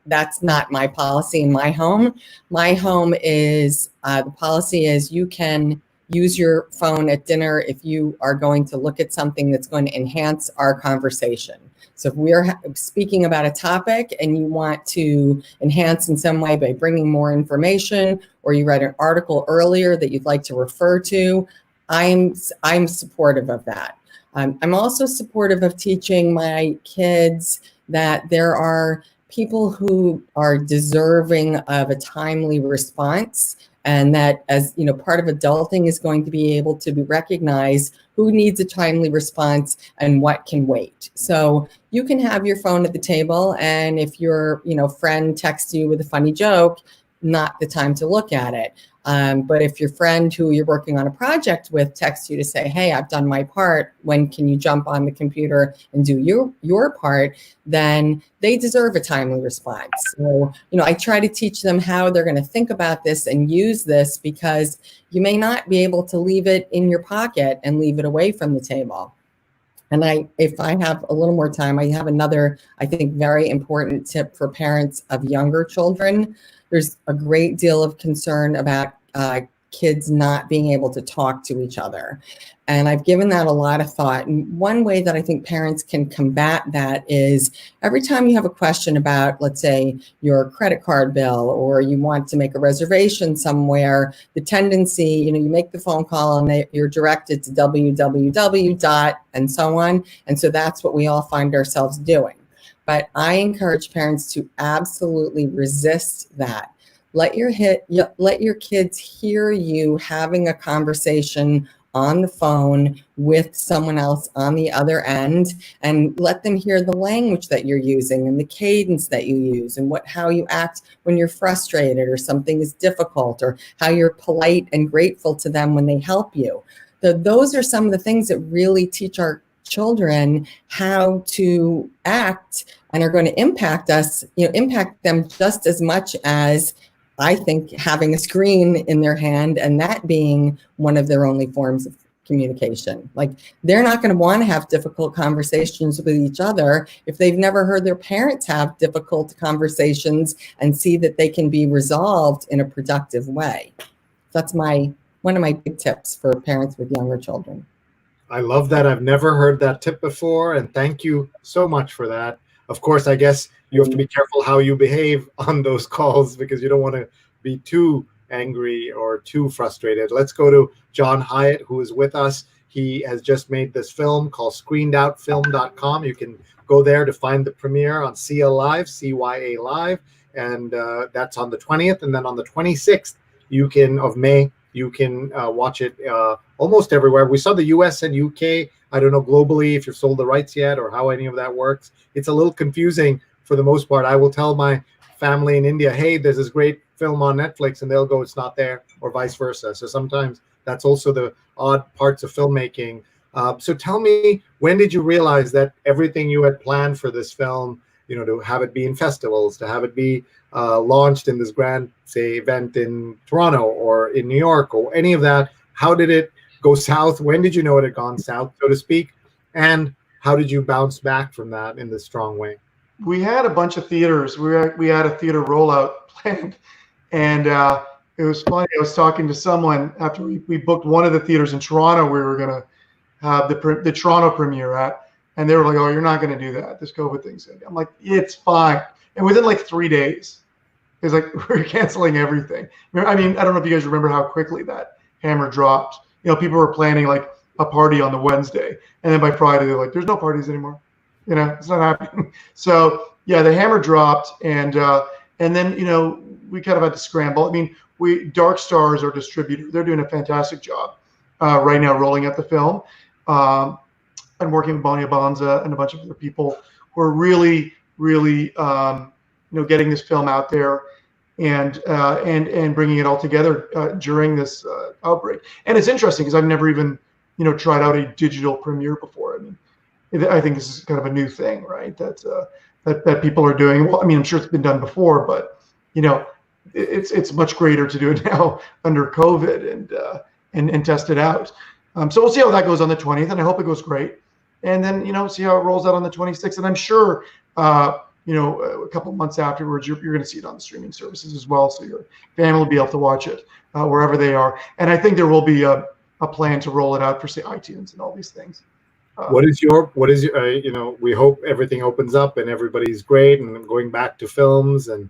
that's not my policy in my home. My home is, the policy is you can use your phone at dinner if you are going to look at something that's going to enhance our conversation. So if we're speaking about a topic and you want to enhance in some way by bringing more information, or you read an article earlier that you'd like to refer to, I'm supportive of that. I'm also supportive of teaching my kids that there are people who are deserving of a timely response, and that as part of adulting is going to be able to recognize who needs a timely response and what can wait. So you can have your phone at the table, and if your friend texts you with a funny joke, not the time to look at it. But if your friend who you're working on a project with texts you to say, hey, I've done my part, when can you jump on the computer and do your part, then they deserve a timely response. So, I try to teach them how they're going to think about this and use this, because you may not be able to leave it in your pocket and leave it away from the table. And if I have a little more time, I have another, I think, very important tip for parents of younger children. There's a great deal of concern about kids not being able to talk to each other. And I've given that a lot of thought. And one way that I think parents can combat that is every time you have a question about, let's say, your credit card bill, or you want to make a reservation somewhere, the tendency, you make the phone call and you're directed to www. And so on. And so that's what we all find ourselves doing. But I encourage parents to absolutely resist that. Let your kids hear you having a conversation on the phone with someone else on the other end, and let them hear the language that you're using and the cadence that you use, and how you act when you're frustrated or something is difficult, or how you're polite and grateful to them when they help you. So those are some of the things that really teach our children how to act and are going to impact them just as much as, I think, having a screen in their hand and that being one of their only forms of communication. Like, they're not going to want to have difficult conversations with each other if they've never heard their parents have difficult conversations and see that they can be resolved in a productive way. That's my one of my big tips for parents with younger children. I love that. I've never heard that tip before, and thank you so much for that. Of course, I guess you have to be careful how you behave on those calls because you don't want to be too angry or too frustrated. Let's go to Jon Hyatt, who is with us. He has just made this film called screenedoutfilm.com. You can go there to find the premiere on CL Live, CYA Live, and that's on the 20th. And then on the 26th of May, you can watch it almost everywhere. We saw the US and UK. I don't know globally if you've sold the rights yet or how any of that works. It's a little confusing for the most part. I will tell my family in India, hey, there's this great film on Netflix, and they'll go, it's not there, or vice versa. So sometimes that's also the odd parts of filmmaking. So tell me, when did you realize that everything you had planned for this film, to have it be in festivals, to have it be launched in this grand, say, event in Toronto or in New York or any of that, how did it go south? When did you know it had gone south, so to speak? And how did you bounce back from that in this strong way? We had a bunch of theaters. We had a theater rollout planned, and it was funny. I was talking to someone after we booked one of the theaters in Toronto we were going to have the Toronto premiere at, and they were like, "Oh, you're not going to do that. This COVID thing's." I'm like, "It's fine." And within like 3 days, it's like we're canceling everything. I mean, I don't know if you guys remember how quickly that hammer dropped. People were planning like a party on the Wednesday, and then by Friday they're like, "There's no parties anymore." It's not happening. So yeah, the hammer dropped, and then we kind of had to scramble. I mean, Dark Stars, our distributor, they're doing a fantastic job right now rolling out the film, and working with Bonnie Abanza and a bunch of other people who are really getting this film out there and bringing it all together during this outbreak. And it's interesting because I've never even tried out a digital premiere before. I mean, I think this is kind of a new thing, right? That people are doing. Well, I mean, I'm sure it's been done before, but it's much greater to do it now under COVID and test it out. So we'll see how that goes on the 20th, and I hope it goes great. And then see how it rolls out on the 26th. And I'm sure a couple months afterwards, you're going to see it on the streaming services as well, so your family will be able to watch it wherever they are. And I think there will be a plan to roll it out for, say, iTunes and all these things. What is your we hope everything opens up and everybody's great and going back to films and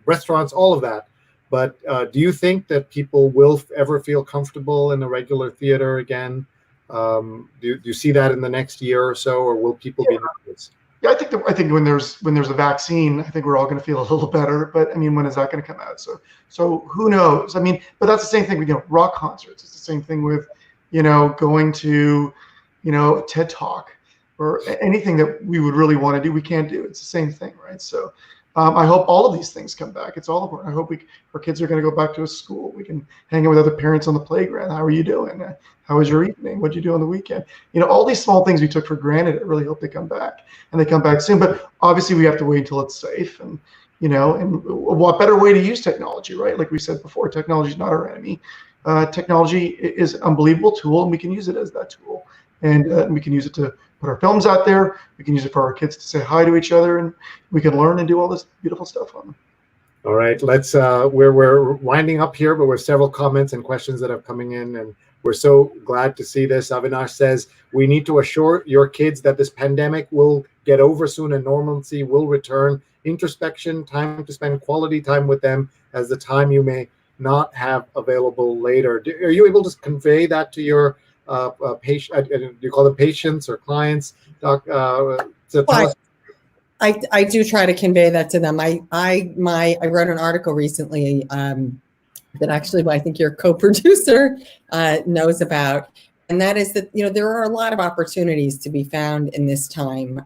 restaurants, all of that. But do you think that people will ever feel comfortable in a regular theater again? Do you see that in the next year or so, or will people be nervous? Yeah, I think when there's a vaccine, I think we're all going to feel a little better. But I mean, when is that going to come out? So who knows? I mean, but that's the same thing with rock concerts. It's the same thing with going to TED Talk or anything that we would really want to do. We can't do. It's the same thing, right? So I hope all of these things come back. It's all important. I hope our kids are going to go back to a school. We can hang out with other parents on the playground. How are you doing? How was your evening? What did you do on the weekend? All these small things we took for granted. I really hope they come back, and they come back soon. But obviously, we have to wait until it's safe. And and what better way to use technology, right? Like we said before, technology is not our enemy. Technology is an unbelievable tool, and we can use it as that tool. And we can use it to put our films out there. We can use it for our kids to say hi to each other, and we can learn and do all this beautiful stuff on them. All right, let's. We're winding up here, but there's several comments and questions that are coming in, and we're so glad to see this. Avinash says, we need to assure your kids that this pandemic will get over soon and normalcy will return. Introspection, time to spend quality time with them as the time you may not have available later. Are you able to convey that to your patient? Do you call them patients or clients? I do try to convey that to them. I wrote an article recently that actually I think your co-producer knows about, and that is that there are a lot of opportunities to be found in this time.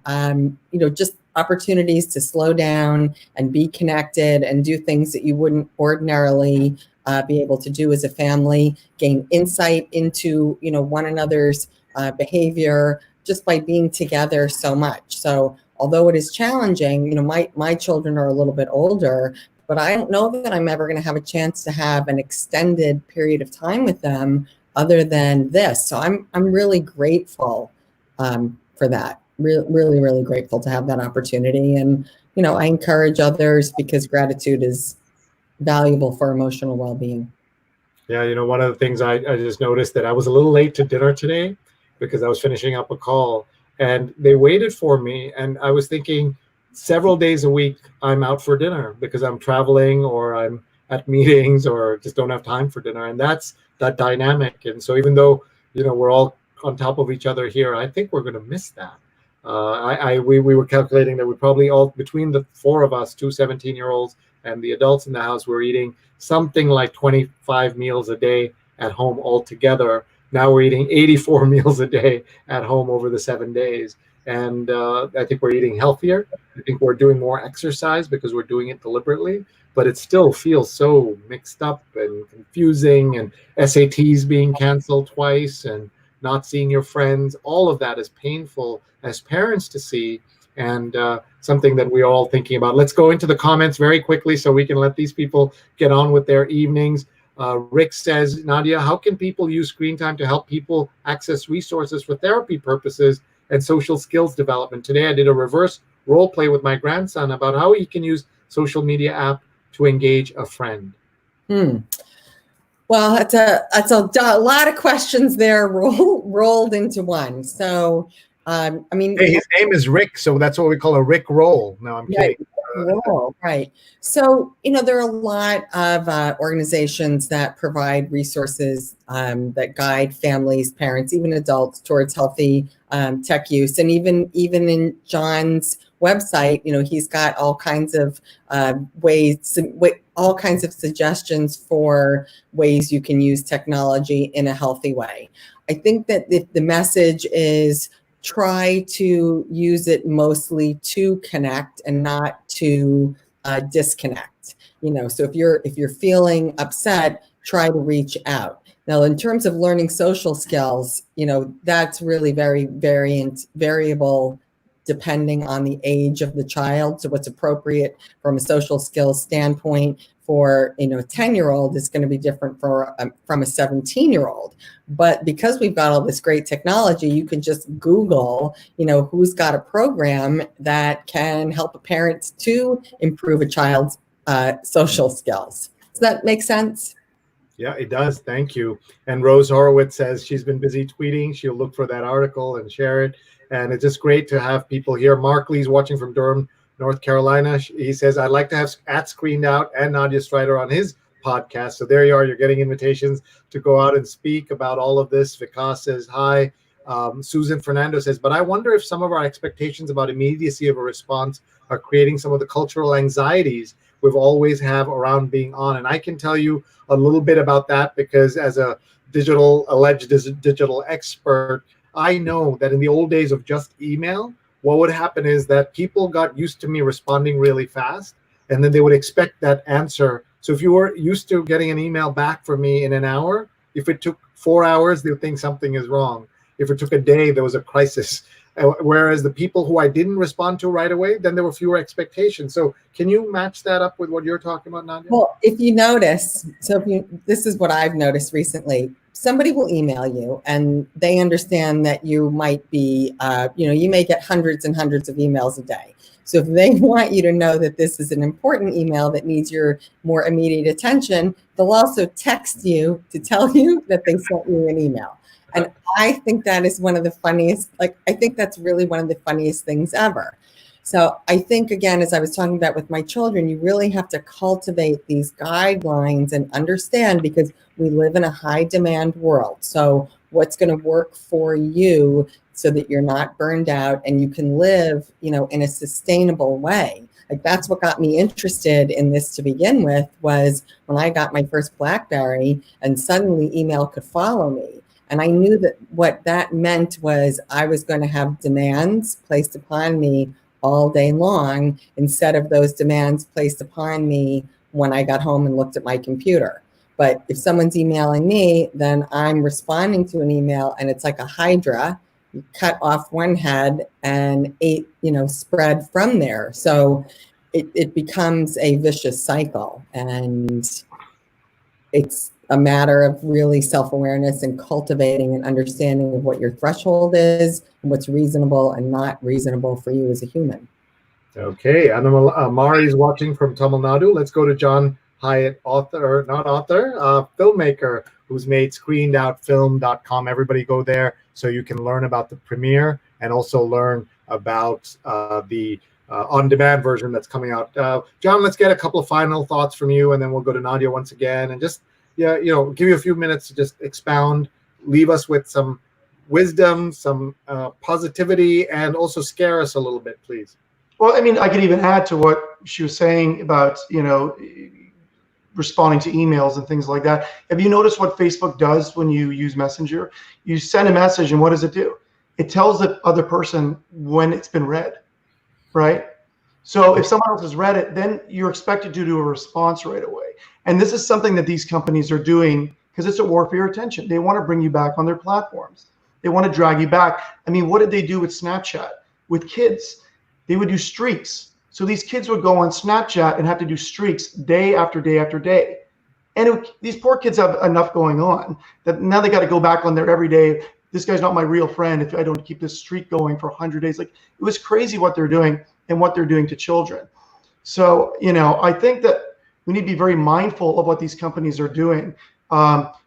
Just opportunities to slow down and be connected and do things that you wouldn't ordinarily be able to do as a family. Gain insight into one another's behavior just by being together so much. So although it is challenging, my children are a little bit older, but I don't know that I'm ever going to have a chance to have an extended period of time with them other than this. So I'm really grateful for that. Really, really grateful to have that opportunity. And, I encourage others because gratitude is valuable for emotional well-being. Yeah, one of the things I just noticed that I was a little late to dinner today because I was finishing up a call, and they waited for me. And I was thinking several days a week I'm out for dinner because I'm traveling or I'm at meetings or just don't have time for dinner. And that's that dynamic. And so even though, we're all on top of each other here, I think we're going to miss that. We were calculating that we probably all, between the four of us, two 17-year-olds and the adults in the house, were eating something like 25 meals a day at home altogether. Now we're eating 84 meals a day at home over the 7 days. And I think we're eating healthier. I think we're doing more exercise because we're doing it deliberately, but it still feels so mixed up and confusing, and SATs being canceled twice and not seeing your friends. All of that is painful as parents to see, and something that we're all thinking about. Let's go into the comments very quickly so we can let these people get on with their evenings. Rick says, Nadja, how can people use screen time to help people access resources for therapy purposes and social skills development? Today I did a reverse role play with my grandson about how he can use social media app to engage a friend. Well, that's a lot of questions there rolled into one. So, hey, his name is Rick, so that's what we call a Rick roll. No, I'm kidding. Right. So, there are a lot of organizations that provide resources that guide families, parents, even adults towards healthy tech use. And even in Jon's website, he's got all kinds of all kinds of suggestions for ways you can use technology in a healthy way. I think that the message is try to use it mostly to connect and not to disconnect. So if you're feeling upset, try to reach out. Now, in terms of learning social skills, that's really very variable depending on the age of the child. So what's appropriate from a social skills standpoint for a 10-year-old is going to be different from a 17-year-old. But because we've got all this great technology, you can just Google, who's got a program that can help a parent to improve a child's social skills. Does that make sense? Yeah, it does. Thank you. And Rose Horowitz says she's been busy tweeting. She'll look for that article and share it. And it's just great to have people here. Mark Lee's watching from Durham, North Carolina. He says, I'd like to have Screened Out and Nadja Streiter on his podcast. So there you are. You're getting invitations to go out and speak about all of this. Vikas says, hi. Susan Fernando says, but I wonder if some of our expectations about immediacy of a response are creating some of the cultural anxieties we've always have around being on. And I can tell you a little bit about that because as a alleged digital expert, I know that in the old days of just email, what would happen is that people got used to me responding really fast, and then they would expect that answer. So if you were used to getting an email back from me in an hour, if it took 4 hours, they would think something is wrong. If it took a day, there was a crisis. Whereas the people who I didn't respond to right away, then there were fewer expectations. So can you match that up with what you're talking about, Nadja? Well, if you notice, this is what I've noticed recently. Somebody will email you and they understand that you might be, you may get hundreds and hundreds of emails a day. So if they want you to know that this is an important email that needs your more immediate attention, they'll also text you to tell you that they sent you an email. And I think that is one of the funniest, I think that's really one of the funniest things ever. So I think, again, as I was talking about with my children, you really have to cultivate these guidelines and understand, because we live in a high demand world. So what's going to work for you so that you're not burned out and you can live, in a sustainable way. That's what got me interested in this to begin with, was when I got my first BlackBerry and suddenly email could follow me. And I knew that what that meant was I was going to have demands placed upon me all day long instead of those demands placed upon me when I got home and looked at my computer. But if someone's emailing me, then I'm responding to an email and it's like a hydra. You cut off one head and spread from there. So it becomes a vicious cycle, and it's a matter of really self-awareness and cultivating an understanding of what your threshold is and what's reasonable and not reasonable for you as a human. Okay, Mari's watching from Tamil Nadu. Let's go to Jon Hyatt, filmmaker, who's made screenedoutfilm.com. Everybody go there so you can learn about the premiere and also learn about the on-demand version that's coming out. Jon, let's get a couple of final thoughts from you, and then we'll go to Nadja once again, and just give you a few minutes to just expound, leave us with some wisdom, some positivity, and also scare us a little bit, please. Well, I mean, I could even add to what she was saying about, responding to emails and things like that. Have you noticed what Facebook does when you use Messenger? You send a message, and what does it do? It tells the other person when it's been read, right? So if someone else has read it, then you're expected to do a response right away. And this is something that these companies are doing because it's a war for your attention. They want to bring you back on their platforms. They want to drag you back. I mean, what did they do with Snapchat? With kids, they would do streaks. So these kids would go on Snapchat and have to do streaks day after day after day. And these poor kids have enough going on that now they got to go back on there every day. This guy's not my real friend if I don't keep this streak going for 100 days. Like, it was crazy what they're doing and what they're doing to children. So, I think that we need to be very mindful of what these companies are doing.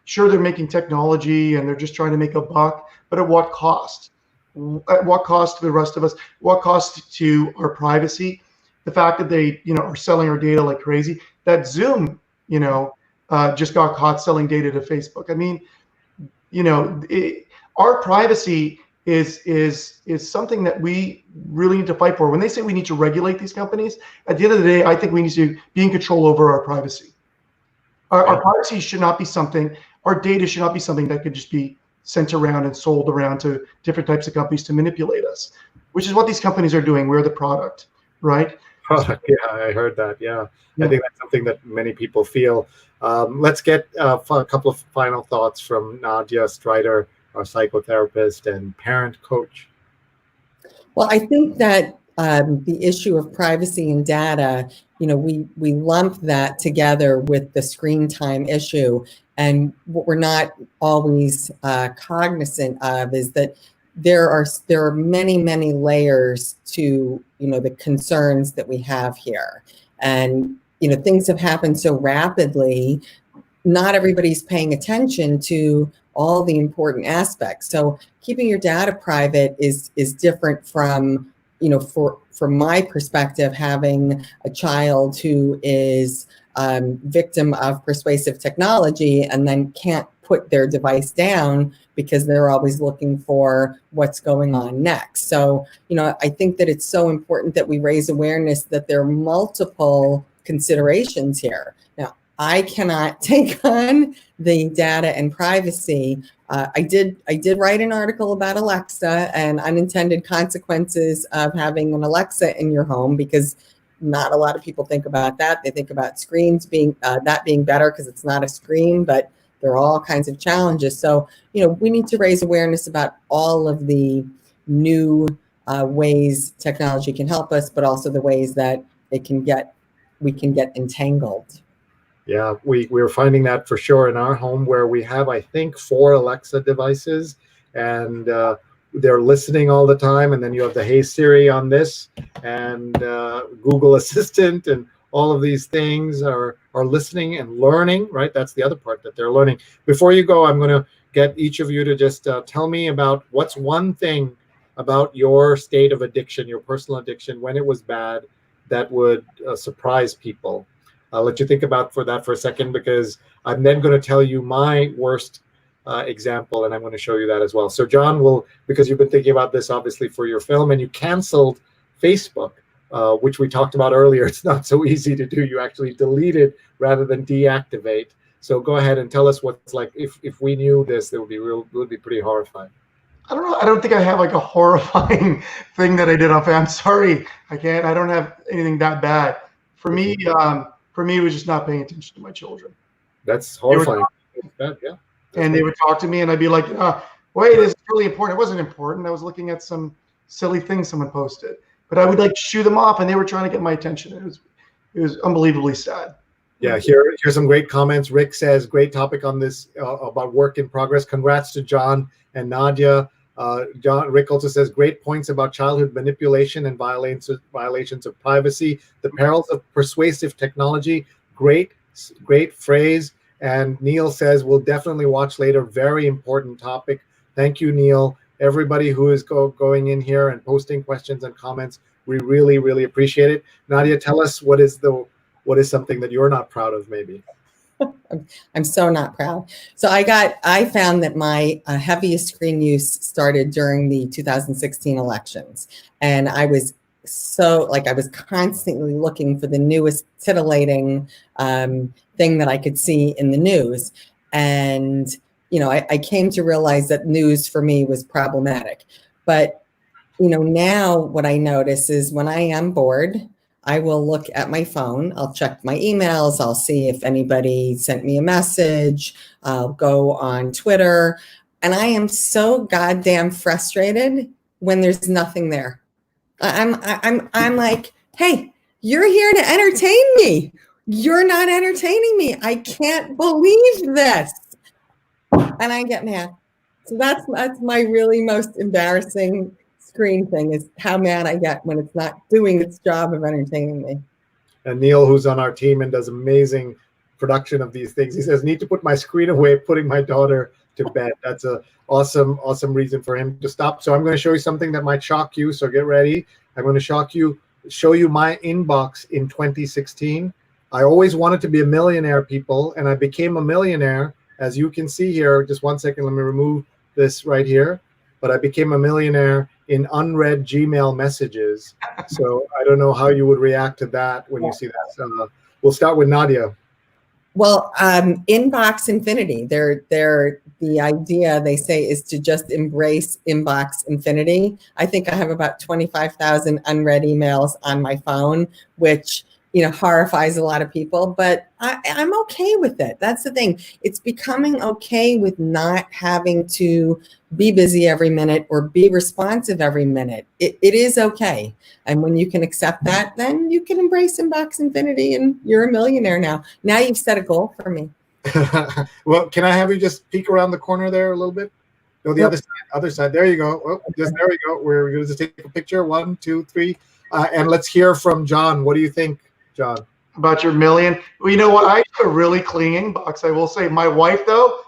Sure, they're making technology and they're just trying to make a buck, but at what cost? At what cost to the rest of us? What cost to our privacy? The fact that they, are selling our data like crazy. That Zoom, just got caught selling data to Facebook. I mean, our privacy is something that we really need to fight for. When they say we need to regulate these companies, at the end of the day, I think we need to be in control over our privacy. Our privacy should not be something, our data should not be something that could just be sent around and sold around to different types of companies to manipulate us, which is what these companies are doing. We're the product, right? Product, yeah, I heard that. Yeah. I think that's something that many people feel. Let's get a couple of final thoughts from Nadja Streiter, our psychotherapist and parent coach. Well, I think that the issue of privacy and data, we lump that together with the screen time issue. And what we're not always cognizant of is that there are many, many layers to, the concerns that we have here. And, things have happened so rapidly, not everybody's paying attention to all the important aspects. So keeping your data private is different from, from my perspective, having a child who is victim of persuasive technology and then can't put their device down because they're always looking for what's going on next. So, I think that it's so important that we raise awareness that there are multiple considerations here. Now, I cannot take on the data and privacy. I did write an article about Alexa and unintended consequences of having an Alexa in your home, because not a lot of people think about that. They think about screens being better because it's not a screen, but there are all kinds of challenges. So, we need to raise awareness about all of the new ways technology can help us, but also the ways that we can get entangled. Yeah, we're finding that for sure in our home, where we have, I think, 4 Alexa devices, and they're listening all the time. And then you have the Hey Siri on this, and Google Assistant, and all of these things are listening and learning, right? That's the other part, that they're learning. Before you go, I'm going to get each of you to just tell me about what's one thing about your state of addiction, your personal addiction, when it was bad, that would surprise people. I'll let you think about that for a second, because I'm then going to tell you my worst example, and I'm going to show you that as well. So Jon, because you've been thinking about this obviously for your film, and you canceled Facebook, which we talked about earlier. It's not so easy to do. You actually delete it rather than deactivate. So go ahead and tell us what's like. If we knew this, it would be pretty horrifying. I don't know. I don't think I have like a horrifying thing that I did off. I'm sorry. I don't have anything that bad. For me, it was just not paying attention to my children. That's horrifying. Yeah. And they would talk to me, and I'd be like, wait, this is really important. It wasn't important. I was looking at some silly thing someone posted. But I would like shoo them off, and they were trying to get my attention. It was unbelievably sad. Yeah, here's some great comments. Rick says, great topic on this about work in progress. Congrats to Jon and Nadja. Rick also says, great points about childhood manipulation and violations of privacy, the perils of persuasive technology. Great Great phrase. And Neil says, we'll definitely watch later. Very important topic. Thank you, Neil. Everybody who is going in here and posting questions and comments, we really, really appreciate it. Nadja, tell us what is something that you're not proud of, maybe. I'm so not proud. So I found that my heaviest screen use started during the 2016 elections. And I was constantly looking for the newest titillating thing that I could see in the news. And, I came to realize that news for me was problematic. But, now what I notice is when I am bored, I will look at my phone. I'll check my emails. I'll see if anybody sent me a message. I'll go on Twitter. And I am so goddamn frustrated when there's nothing there. I'm like, hey, you're here to entertain me. You're not entertaining me. I can't believe this. And I get mad. So that's my really most embarrassing screen thing, is how mad I get when it's not doing its job of entertaining me. And Neil, who's on our team and does amazing production of these things, he says, need to put my screen away, putting my daughter to bed. That's a awesome reason for him to stop. So I'm going to show you something that might shock you. So get ready. I'm going to show you my inbox in 2016. I always wanted to be a millionaire, people, and I became a millionaire. As you can see here, just one second, let me remove this right here. But I became a millionaire in unread Gmail messages. So I don't know how you would react to that when you see that. So we'll start with Nadja. Well, inbox infinity. The idea, they say, is to just embrace inbox infinity. I think I have about 25,000 unread emails on my phone, which horrifies a lot of people, but I'm okay with it. That's the thing. It's becoming okay with not having to be busy every minute or be responsive every minute. It is okay. And when you can accept that, then you can embrace inbox infinity and you're a millionaire now. Now you've set a goal for me. Well, can I have you just peek around the corner there a little bit? No, the other side. There you go. Oh, there we go. We're going to take a picture. 1, 2, 3. And let's hear from John. What do you think, John? About your million? Well, you know what? I have a really clean inbox, I will say. My wife, though,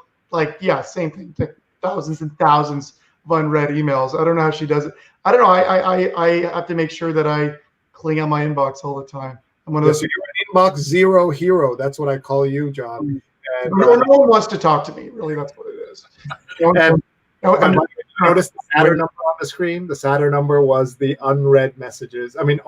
same thing. Thousands and thousands of unread emails. I don't know how she does it. I don't know. I have to make sure that I clean out my inbox all the time. I'm one of those. So you're an inbox zero hero. That's what I call you, John. And, no one wants to talk to me. Really, that's what it is. Notice the sadder number on the screen. The sadder number was the unread messages. I mean,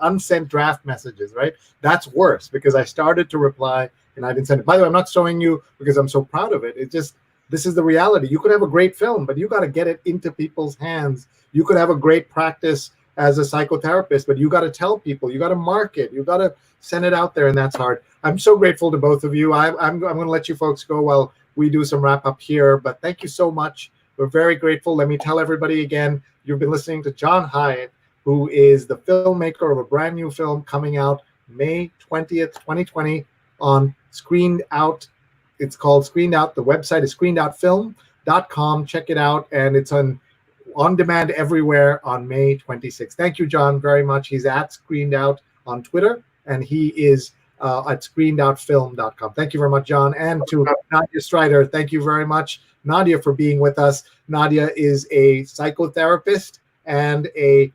unsent draft messages, right? That's worse because I started to reply and I didn't send it. By the way, I'm not showing you because I'm so proud of it. This is the reality. You could have a great film, but you got to get it into people's hands. You could have a great practice as a psychotherapist, but you got to tell people, you got to market, you got to send it out there, and that's hard. I'm so grateful to both of you. I'm going to let you folks go while we do some wrap up here, but thank you so much. We're very grateful. Let me tell everybody again, you've been listening to Jon Hyatt, who is the filmmaker of a brand new film coming out May 20th, 2020 on Screened Out. It's called Screened Out. The website is screenedoutfilm.com. Check it out, and it's on demand everywhere on May 26th. Thank you, John, very much. He's at Screened Out on Twitter, and he is at screenedoutfilm.com. Thank you very much, John. And to Nadja Streiter, thank you very much, Nadja, for being with us. Nadja is a psychotherapist and a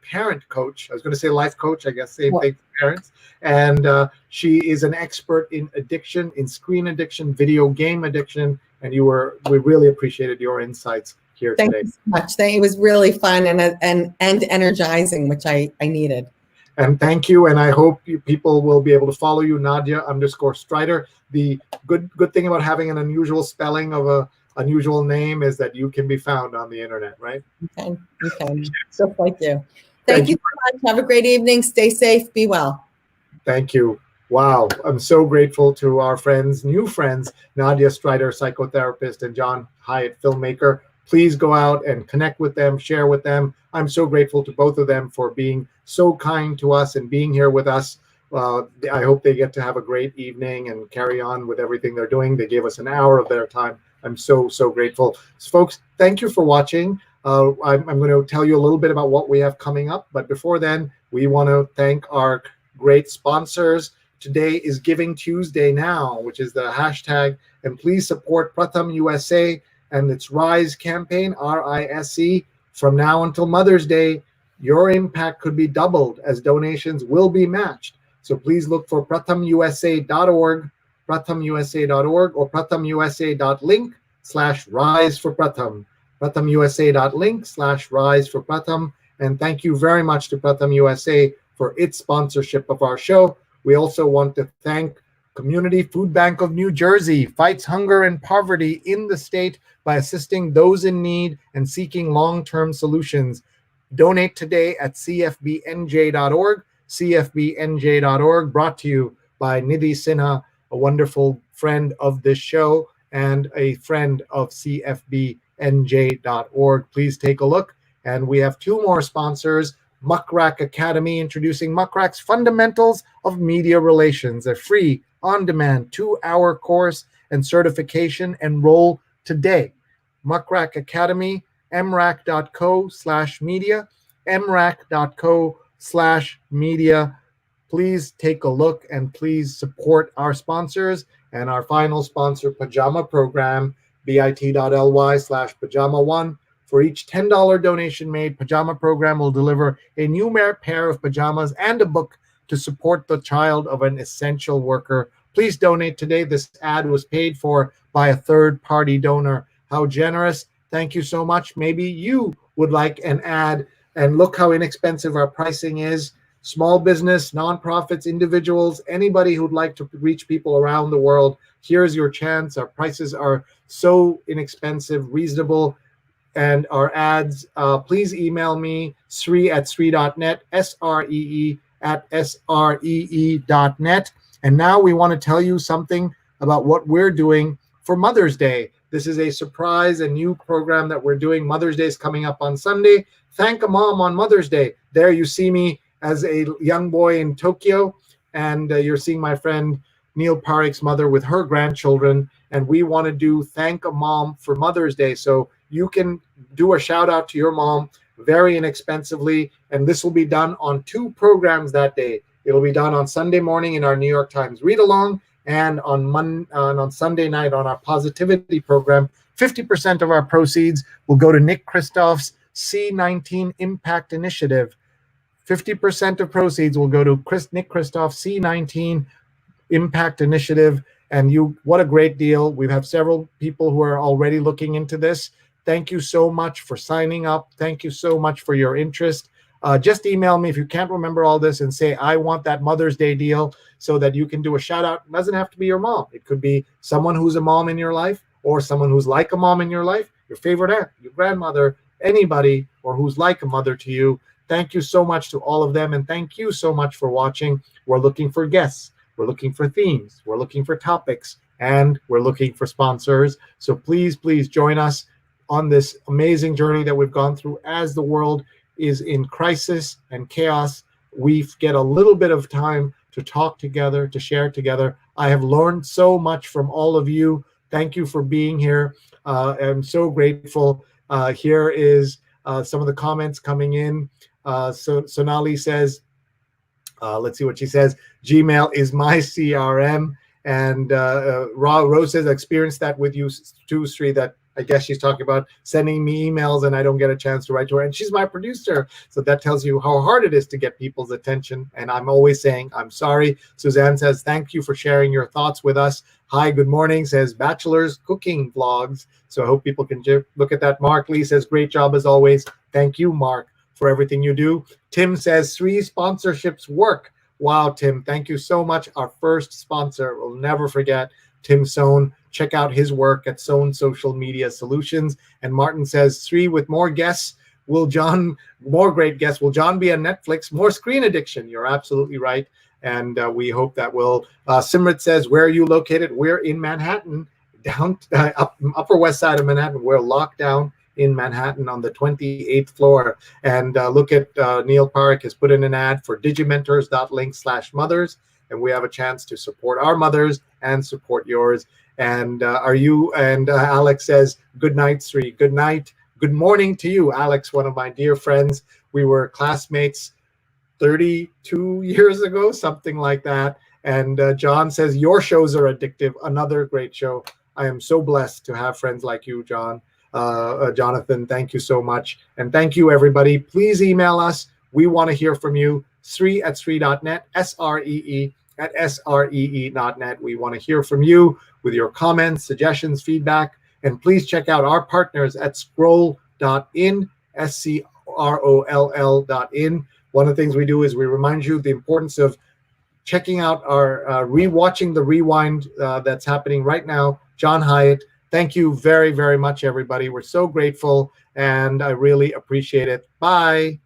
parent coach. I was going to say life coach, I guess, same thing for parents. And she is an expert in addiction, in screen addiction, video game addiction. And we really appreciated your insights here today. Thank you so much. It was really fun and energizing, which I needed. And thank you. And I hope people will be able to follow you, Nadja_Streiter. The good thing about having an unusual spelling of a unusual name is that you can be found on the internet, right? You can. Just like you. Thank you so much. Have a great evening. Stay safe. Be well. Thank you. Wow. I'm so grateful to our new friends, Nadja Streiter, psychotherapist, and Jon Hyatt, filmmaker. Please go out and connect with them, share with them. I'm so grateful to both of them for being so kind to us and being here with us. I hope they get to have a great evening and carry on with everything they're doing. They gave us an hour of their time. I'm so grateful. So folks, thank you for watching. I'm going to tell you a little bit about what we have coming up. But before then, we want to thank our great sponsors. Today is Giving Tuesday now, which is the hashtag. And please support Pratham USA and its RISE campaign, RISE. From now until Mother's Day, your impact could be doubled as donations will be matched. So please look for prathamusa.org, prathamusa.org, or prathamusa.link/rise for Pratham, prathamusa.link/rise for Pratham. And thank you very much to Pratham USA for its sponsorship of our show. We also want to thank Community Food Bank of New Jersey, fights hunger and poverty in the state by assisting those in need and seeking long-term solutions. Donate today at cfbnj.org, cfbnj.org, brought to you by Nidhi Sinha, a wonderful friend of this show and a friend of cfbnj.org. Please take a look. And we have two more sponsors, Muckrack Academy, introducing Muckrack's Fundamentals of Media Relations, a free, on-demand 2-hour course and certification. Enroll today. Muckrack Academy, mrac.co/media, mrac.co/media. Please take a look and please support our sponsors. And our final sponsor, Pajama Program, bit.ly/pajama1. For each $10 donation made, Pajama Program will deliver a new pair of pajamas and a book to support the child of an essential worker. Please donate today. This ad was paid for by a third-party donor. How generous. Thank you so much. Maybe you would like an ad, and look how inexpensive our pricing is. Small business, nonprofits, individuals, anybody who'd like to reach people around the world, here's your chance. Our prices are so inexpensive, reasonable. And our ads, please email me, Sree@sree.net, SREE@SREE.net. And now we want to tell you something about what we're doing for Mother's Day. This is a surprise, a new program that we're doing. Mother's Day is coming up on Sunday. Thank a mom on Mother's Day. There you see me as a young boy in Tokyo, and you're seeing my friend Neil Parikh's mother with her grandchildren. And we want to do Thank a Mom for Mother's Day. So you can do a shout out to your mom very inexpensively. And this will be done on 2 programs that day. It'll be done on Sunday morning in our New York Times read along, and on Sunday night on our positivity program. 50% of our proceeds will go to Nick Kristoff's C19 Impact Initiative. 50% of proceeds will go to Nick Kristoff's C19 Impact Initiative. And what a great deal. We have several people who are already looking into this. Thank you so much for signing up. Thank you so much for your interest. Just email me if you can't remember all this and say, I want that Mother's Day deal, so that you can do a shout out. It doesn't have to be your mom. It could be someone who's a mom in your life, or someone who's like a mom in your life, your favorite aunt, your grandmother, anybody, or who's like a mother to you. Thank you so much to all of them. And thank you so much for watching. We're looking for guests. We're looking for themes. We're looking for topics. And we're looking for sponsors. So please, please join us on this amazing journey that we've gone through. As the world is in crisis and chaos, we get a little bit of time to talk together, to share together. I have learned so much from all of you. Thank you for being here. I'm so grateful. Here is some of the comments coming in. Sonali says, let's see what she says. Gmail is my CRM. And Rose says, I experienced that with you too, Sree, that I guess she's talking about sending me emails and I don't get a chance to write to her. And she's my producer. So that tells you how hard it is to get people's attention. And I'm always saying, I'm sorry. Suzanne says, thank you for sharing your thoughts with us. Hi, good morning, says Bachelor's Cooking Vlogs. So I hope people can look at that. Mark Lee says, great job as always. Thank you, Mark, for everything you do. Tim says, 3 sponsorships work. Wow, Tim, thank you so much. Our first sponsor, we'll never forget, Tim Sohn. Check out his work at Sohn Social Media Solutions. And Martin says, 3 with more guests, more great guests, will Jon be on Netflix? More screen addiction. You're absolutely right. And we hope that will. Simrit says, where are you located? We're in Manhattan, Upper West Side of Manhattan. We're locked down in Manhattan on the 28th floor. And look at Neil Parikh has put in an ad for digimentors.link/mothers. And we have a chance to support our mothers and support yours. And Alex says, good night, Sree. Good night. Good morning to you, Alex, one of my dear friends. We were classmates 32 years ago, something like that. And John says, your shows are addictive. Another great show. I am so blessed to have friends like you, John. Jonathan, thank you so much. And thank you, everybody. Please email us. We want to hear from you. Sree@sree.net, SREE@SREE.net. We want to hear from you with your comments, suggestions, feedback. And please check out our partners at scroll.in, SCROLL.in. One of the things we do is we remind you the importance of checking out our rewatching the rewind that's happening right now. Jon Hyatt, thank you very, very much, everybody. We're so grateful, and I really appreciate it. Bye.